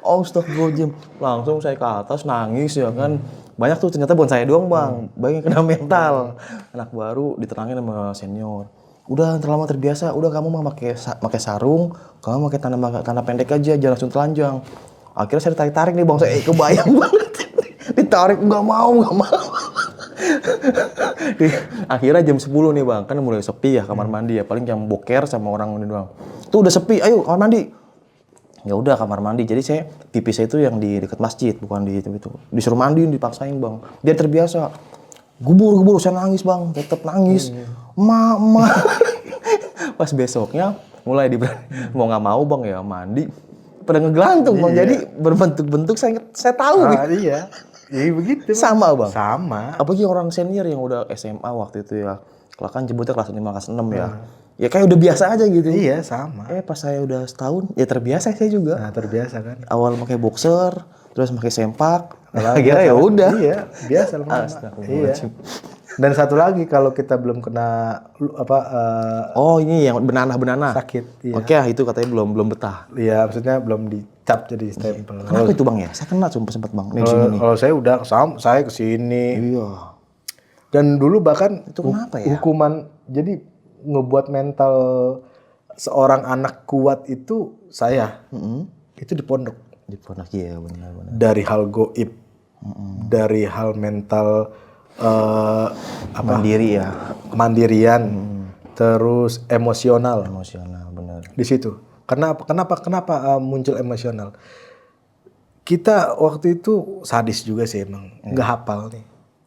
Astagfirullahaladzim. Langsung saya ke atas nangis ya kan. Banyak tuh ternyata bukan saya doang Bang. Banyak yang kena mental. Anak baru ditenangin sama senior. Udah terlama terbiasa, udah kamu mah pakai sarung, kamu pakai tanah pendek aja, jangan langsung telanjang. Akhirnya saya ditarik nih Bang, saya kebayang banget. Ditarik nggak mau. Akhirnya jam 10 nih Bang, kan mulai sepi ya kamar mandi ya, paling jam boker sama orang ini doang. Tuh udah sepi, ayo kamar mandi. Ya udah kamar mandi. Jadi saya pipis saya itu yang di dekat masjid, bukan di itu. Disuruh mandi dipaksain Bang. Biar terbiasa. Gubur saya nangis Bang, tetap nangis. Mama. Pas besoknya mulai mau nggak mau Bang ya mandi. Pada ngegelantung Bang. Jadi berbentuk-bentuk saya tahu gitu. Iya. Iya begitu. Sama Bang. Sama. Apalagi orang senior yang udah SMA waktu itu ya. Kalau kan jemputnya kelas 5, kelas 6 ya. Ya kayak udah biasa aja gitu. Iya sama. Pas saya udah setahun, ya terbiasa saya juga. Nah terbiasa kan. Awal pakai boxer, terus pakai sempak. Akhirnya ya udah. Iya biasa lama. Iya. Dan satu lagi kalau kita belum kena ini yang benanah sakit. Iya. Oke, itu katanya belum betah. Iya, maksudnya belum dicap jadi stempel. Kenapa itu Bang ya? Saya kena sempat Bang. Nih sini nih. Kalau saya udah saya kesini. Iya. Dan dulu bahkan Itu kenapa ya? hukuman, jadi ngebuat mental seorang anak kuat itu saya itu di pondok. Di pondok, iya benar-benar. Dari hal goib, dari hal mental Mandiri ya. kemandirian, terus emosional Emosional, benar. di situ. Kenapa muncul emosional? Kita waktu itu sadis juga sih emang, nggak hafal nih,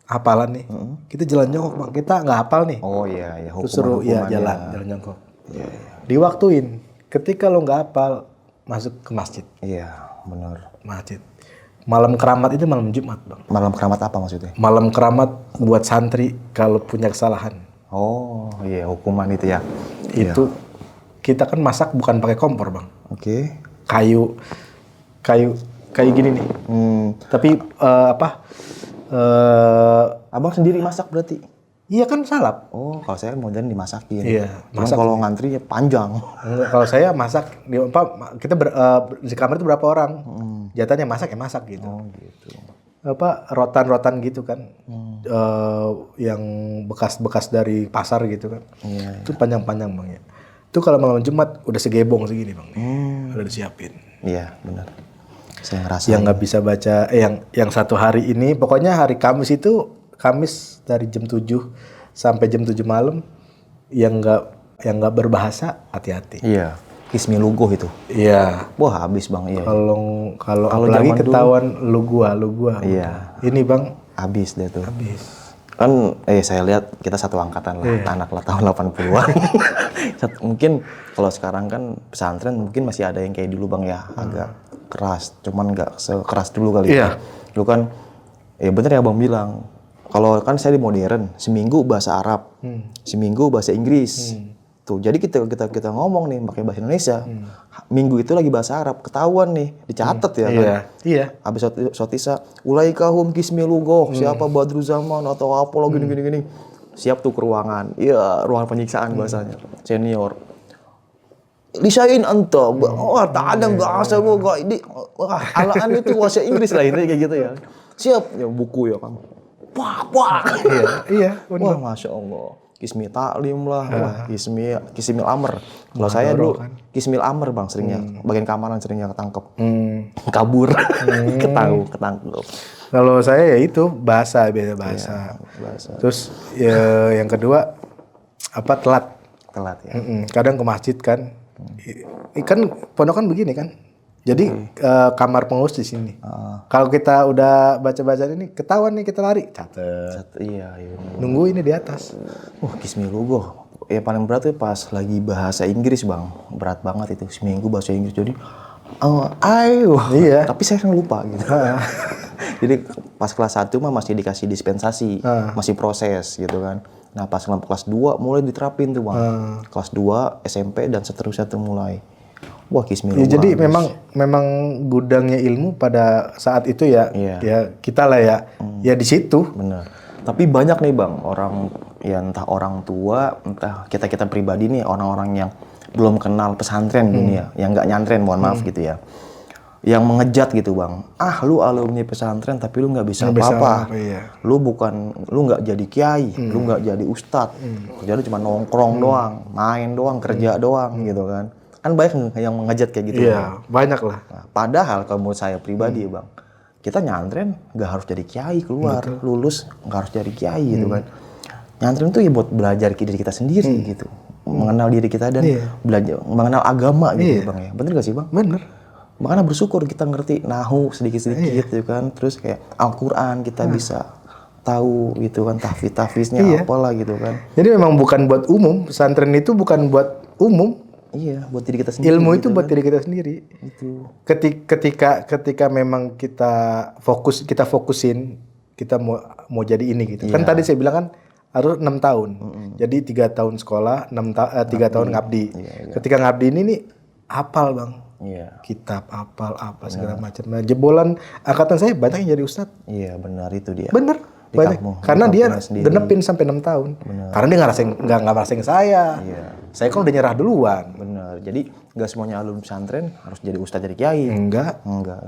hafalan nih. Kita jalan jongkok bang, kita nggak hafal nih. Oh iya, ya Terus suruh hukuman-hukuman jalan jongkok. Diwaktuin. Ketika lo nggak hafal, masuk ke masjid. Iya, benar. Masjid. Malam keramat itu malam Jumat bang. Malam keramat apa maksudnya? Malam keramat buat santri kalau punya kesalahan. Oh iya, hukuman itu ya. Itu kita kan masak bukan pakai kompor bang. Oke. Kayu gini nih. Tapi Abang sendiri masak berarti? iya kan salap. Oh, kalau saya modern dimasakin. Iya, Cuman kalau ngantrinya panjang. Enggak, kalau saya masak kita di kamar itu berapa orang? Jatahnya masak ya masak gitu. Oh gitu. Rotan gitu kan. Yang bekas-bekas dari pasar gitu kan. Iya. Itu panjang-panjang bang ya. Itu kalau malam Jumat udah segebong segini bang. Udah disiapin. Iya, benar. Saya ngerasa Yang nggak bisa baca, yang satu hari ini, pokoknya hari Kamis itu, Kamis dari jam 7 sampai jam 7 malam, yang nggak berbahasa hati-hati. Iya. Kismi lugoh itu. Iya. Wah, habis Bang, iya. Kalau apalagi zaman ketahuan lu gua. Iya. Ini bang Habis deh tuh. habis. Kan saya lihat kita satu angkatan lah, anak lah tahun 80-an. Mungkin kalau sekarang kan pesantren mungkin masih ada yang kayak dulu Bang ya, agak keras, cuman nggak sekeras dulu kali. Iya. Dulu kan bener ya Bang bilang. Kalau kan saya di modern, seminggu bahasa Arab, seminggu bahasa Inggris. Tuh, jadi kita ngomong nih pakai bahasa Indonesia. Minggu itu lagi bahasa Arab, ketahuan nih, dicatat ya kan. Iya. Habis sotisa, ulaikahum kismilugoh, siapa Badru Zaman atau apa lo gini. Siap tuh ke ruangan. Iya, ruangan penyiksaan bahasanya. Senior. Lisain anta, wah tak ada bahasa gua enggak ini. Wah, alaan itu bahasa Inggris lah ini kayak gitu ya. Siap, ya buku ya kan. Wah. Iya. Wah, Masya Allah. Kismi taklim lah, wah, kismil amr. Kalau saya dulu kismil amr Bang seringnya, bagian keamanan seringnya ketangkep. Kabur, ketangkep. Kalau saya ya itu bahasa. Bahasa. Terus yang kedua telat. Telat ya. Kadang ke masjid kan. Kan pondok kan begini kan. Jadi kamar pengurus di sini. Kalau kita udah baca-baca ini ketahuan nih kita lari, catet. Iya. Nunggu ini di atas. Kismi lugoh. Ya paling berat tuh pas lagi bahasa Inggris Bang. Berat banget itu, seminggu bahasa Inggris. Jadi ayo. Iya. Tapi saya kan lupa gitu. Jadi pas kelas 1 mah masih dikasih dispensasi, masih proses gitu kan. Nah pas kelas 2 mulai diterapin tuh Bang. Kelas 2, SMP dan seterusnya tuh mulai. Wah, kismi lugoh. Ya, jadi memang gudangnya ilmu pada saat itu ya. Ya kita lah ya. Ya di situ. Bener. Tapi banyak nih Bang, orang ya entah orang tua, entah kita pribadi nih, orang-orang yang belum kenal pesantren dunia, yang nggak nyantren, mohon maaf gitu ya. Yang mengejat gitu Bang. Lu alumni pesantren tapi lu nggak bisa apa-apa. Iya. Lu nggak jadi kiai, lu nggak jadi ustadz. Kerja lu cuma nongkrong doang, main doang, kerja doang gitu kan. Kan banyak yang mengejat kayak gitu. Iya, banyak lah. Nah, padahal kalau menurut saya pribadi Bang, kita nyantren nggak harus jadi kiai keluar, lulus nggak harus jadi kiai gitu kan. Nyantren tuh ya buat belajar diri kita sendiri gitu, mengenal diri kita dan belajar mengenal agama gitu Bang ya. Bener gak sih Bang? Bener. Makanya bersyukur kita ngerti nahu sedikit-sedikit gitu kan, terus kayak Al-Quran kita bisa tahu gitu kan, tahfiz-tahfiznya apalah gitu kan. Jadi memang bukan buat umum, pesantren itu bukan buat umum. Iya, buat diri kita sendiri. Ilmu gitu itu buat diri kita sendiri. Itu. Ketika memang kita fokusin, kita mau jadi ini gitu. Kan tadi saya bilang kan harus 6 tahun. Jadi 3 tahun sekolah, 3 tahun ngabdi. Ketika ngabdi ini nih hafal Bang. Iya. Kitab hafal apa segala macam. Nah, jebolan angkatan saya banyak yang jadi ustadz. Iya, benar itu dia. Bener. Banyak. Karena dia genepin sampai 6 tahun. Karena dia nggak ngerasain saya. Iya. Saya kan udah nyerah duluan. Bener. Jadi nggak semuanya alumni pesantren harus jadi ustadz jadi kiai. Enggak.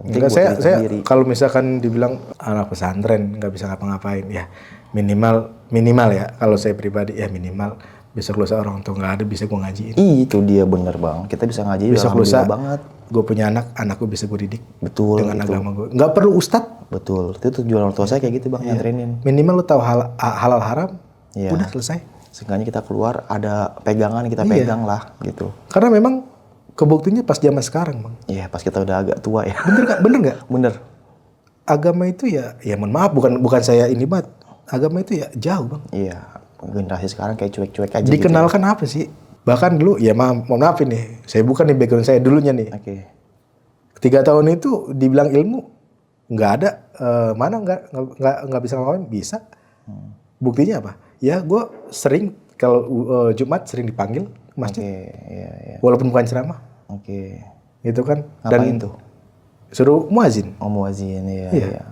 Penting Saya kalau misalkan dibilang anak pesantren nggak bisa ngapa-ngapain ya minimal minimal ya, kalau saya pribadi ya minimal besok lusa orang tua nggak ada bisa gue ngajiin. Itu dia bener bang, kita bisa ngaji Besok lusa alhamdulillah banget. gue punya anakku bisa gue didik Betul, dengan itu. agama gue. Nggak perlu ustadz, Betul, itu tujuan orang tua saya kayak gitu bang, nyantrinin. minimal lu tahu halal haram, Iya. udah selesai. Seenggaknya kita keluar ada pegangan kita pegang lah gitu. Karena memang kebuktinya pas zaman sekarang bang. Iya pas kita udah agak tua ya. Bener nggak? Bener nggak? Bener. Agama itu ya mohon maaf bukan saya ini banget. Agama itu ya jauh bang. Iya, generasi sekarang kayak cuek-cuek aja Dikenalkan apa sih? Bahkan dulu ya mohon maaf ini, saya bukan nih background saya dulunya nih. gitu. Oke. 3 tahun itu dibilang ilmu nggak ada, mana nggak bisa ngomongin bisa. Buktinya apa? Ya gue sering kalau Jumat sering dipanggil ke masjid, Iya, iya. walaupun bukan ceramah, Oke. gitu kan. Ngapain tuh? Suruh muazin. Oh muazin, iya, Iya. iya.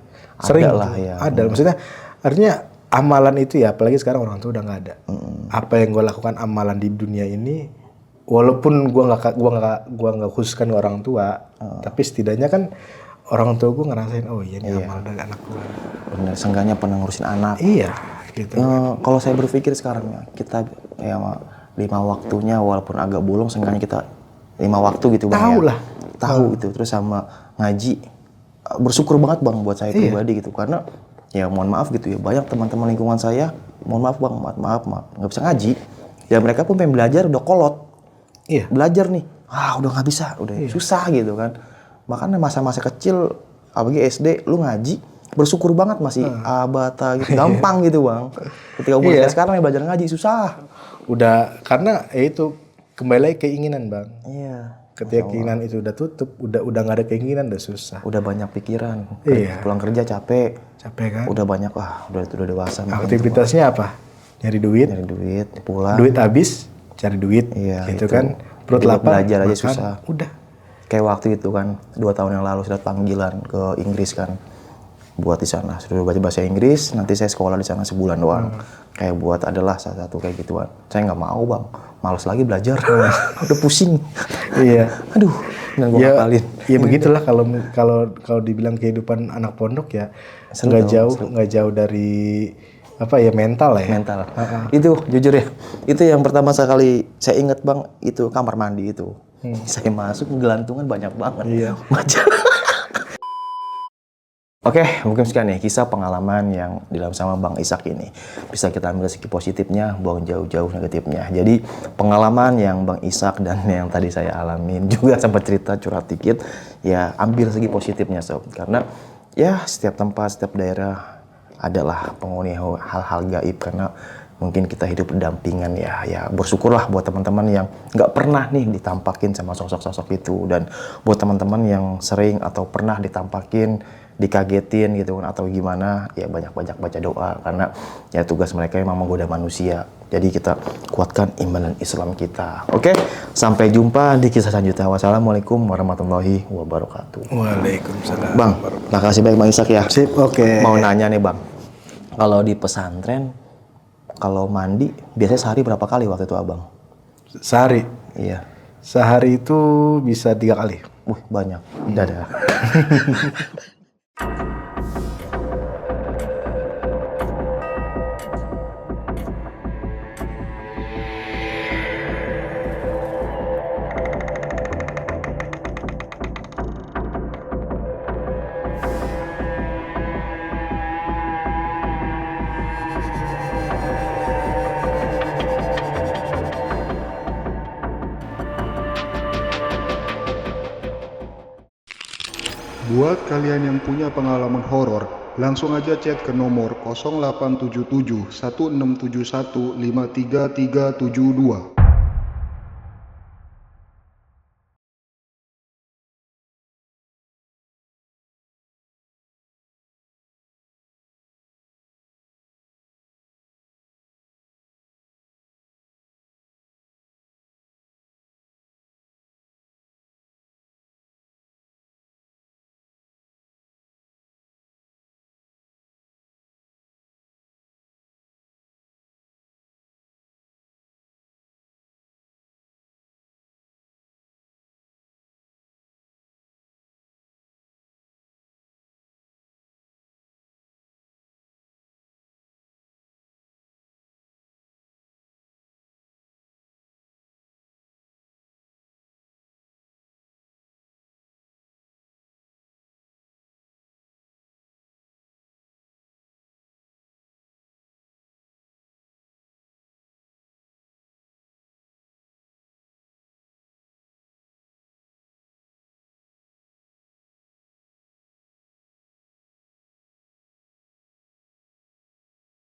Sering Ada lah tuh, ya. ada. Maksudnya artinya amalan itu ya, apalagi sekarang orang tua udah nggak ada. Apa yang gue lakukan amalan di dunia ini, walaupun gue nggak khususkan ke orang tua, tapi setidaknya kan orang tua gue ngerasain, oh iya ini amal dari anak gue. Bener, seenggaknya pernah ngurusin anak. Iya, gitu. Kalau saya berpikir sekarang ya, kita ya 5 waktunya walaupun agak bolong, seenggaknya kita 5 waktu gitu bang. Tahu ya. lah. Tahu itu, terus sama ngaji. Bersyukur banget bang buat saya pribadi gitu, karena ya mohon maaf gitu ya, banyak teman-teman lingkungan saya, mohon maaf bang, maaf nggak bisa ngaji. Ya mereka pun pengen belajar udah kolot. Iya. Belajar nih, udah nggak bisa, udah susah gitu kan. Makanya masa-masa kecil, apalagi SD, lu ngaji, bersyukur banget masih abata gitu, gampang gitu bang. Ketika umur saya sekarang ya belajar ngaji susah. Udah karena itu kembali lagi keinginan bang. Iya. Ketika keinginan itu udah tutup, udah nggak ada keinginan, udah susah. Udah banyak pikiran. Iya. Pulang kerja capek. Capek kan? Udah banyak udah dewasa. Aktivitasnya apa? Nyari duit. Nyari duit, pulang. Duit habis, cari duit. Iya, gitu itu. kan. Perut Buat lapar. belajar aja makan, susah. Udah. Kayak waktu itu kan 2 tahun yang lalu sudah panggilan ke Inggris kan, buat di sana sudah baca bahasa Inggris. Nanti saya sekolah di sana sebulan doang. Kayak buat adalah salah satu kayak gituan. Saya nggak mau bang, malas lagi belajar. Udah pusing. Iya. Aduh, dan gua ngapalin. Ya begitulah kalau dibilang kehidupan anak pondok ya nggak jauh dari apa ya mental lah ya. Mental. Itu jujur ya, itu yang pertama sekali saya ingat bang, itu kamar mandi itu. Saya masuk gelantungan banyak banget. Iya. Oke, mungkin sekian nih kisah pengalaman yang di dalam sama Bang Ishak ini. Bisa kita ambil segi positifnya, buang jauh-jauh negatifnya. Jadi pengalaman yang Bang Ishak dan yang tadi saya alamin juga sempat cerita curhat dikit, ya ambil segi positifnya sob. Karena ya setiap tempat, setiap daerah adalah penghuni hal-hal gaib, karena mungkin kita hidup berdampingan ya bersyukurlah buat teman-teman yang nggak pernah nih ditampakin sama sosok-sosok itu, dan buat teman-teman yang sering atau pernah ditampakin, dikagetin gitu kan atau gimana, ya banyak-banyak baca doa, karena ya tugas mereka memang menggoda manusia. Jadi kita kuatkan iman dan Islam kita. Oke, sampai jumpa di kisah selanjutnya. Wassalamualaikum warahmatullahi wabarakatuh. Waalaikumsalam. Bang, makasih banyak Bang Ishak ya. Sip, oke. Mau nanya nih Bang, kalau di pesantren, kalau mandi biasanya sehari berapa kali waktu itu abang? Sehari. Iya. Sehari itu bisa 3 kali. Banyak. Dadah. Buat kalian yang punya pengalaman horor, langsung aja chat ke nomor 0877 1671 53372.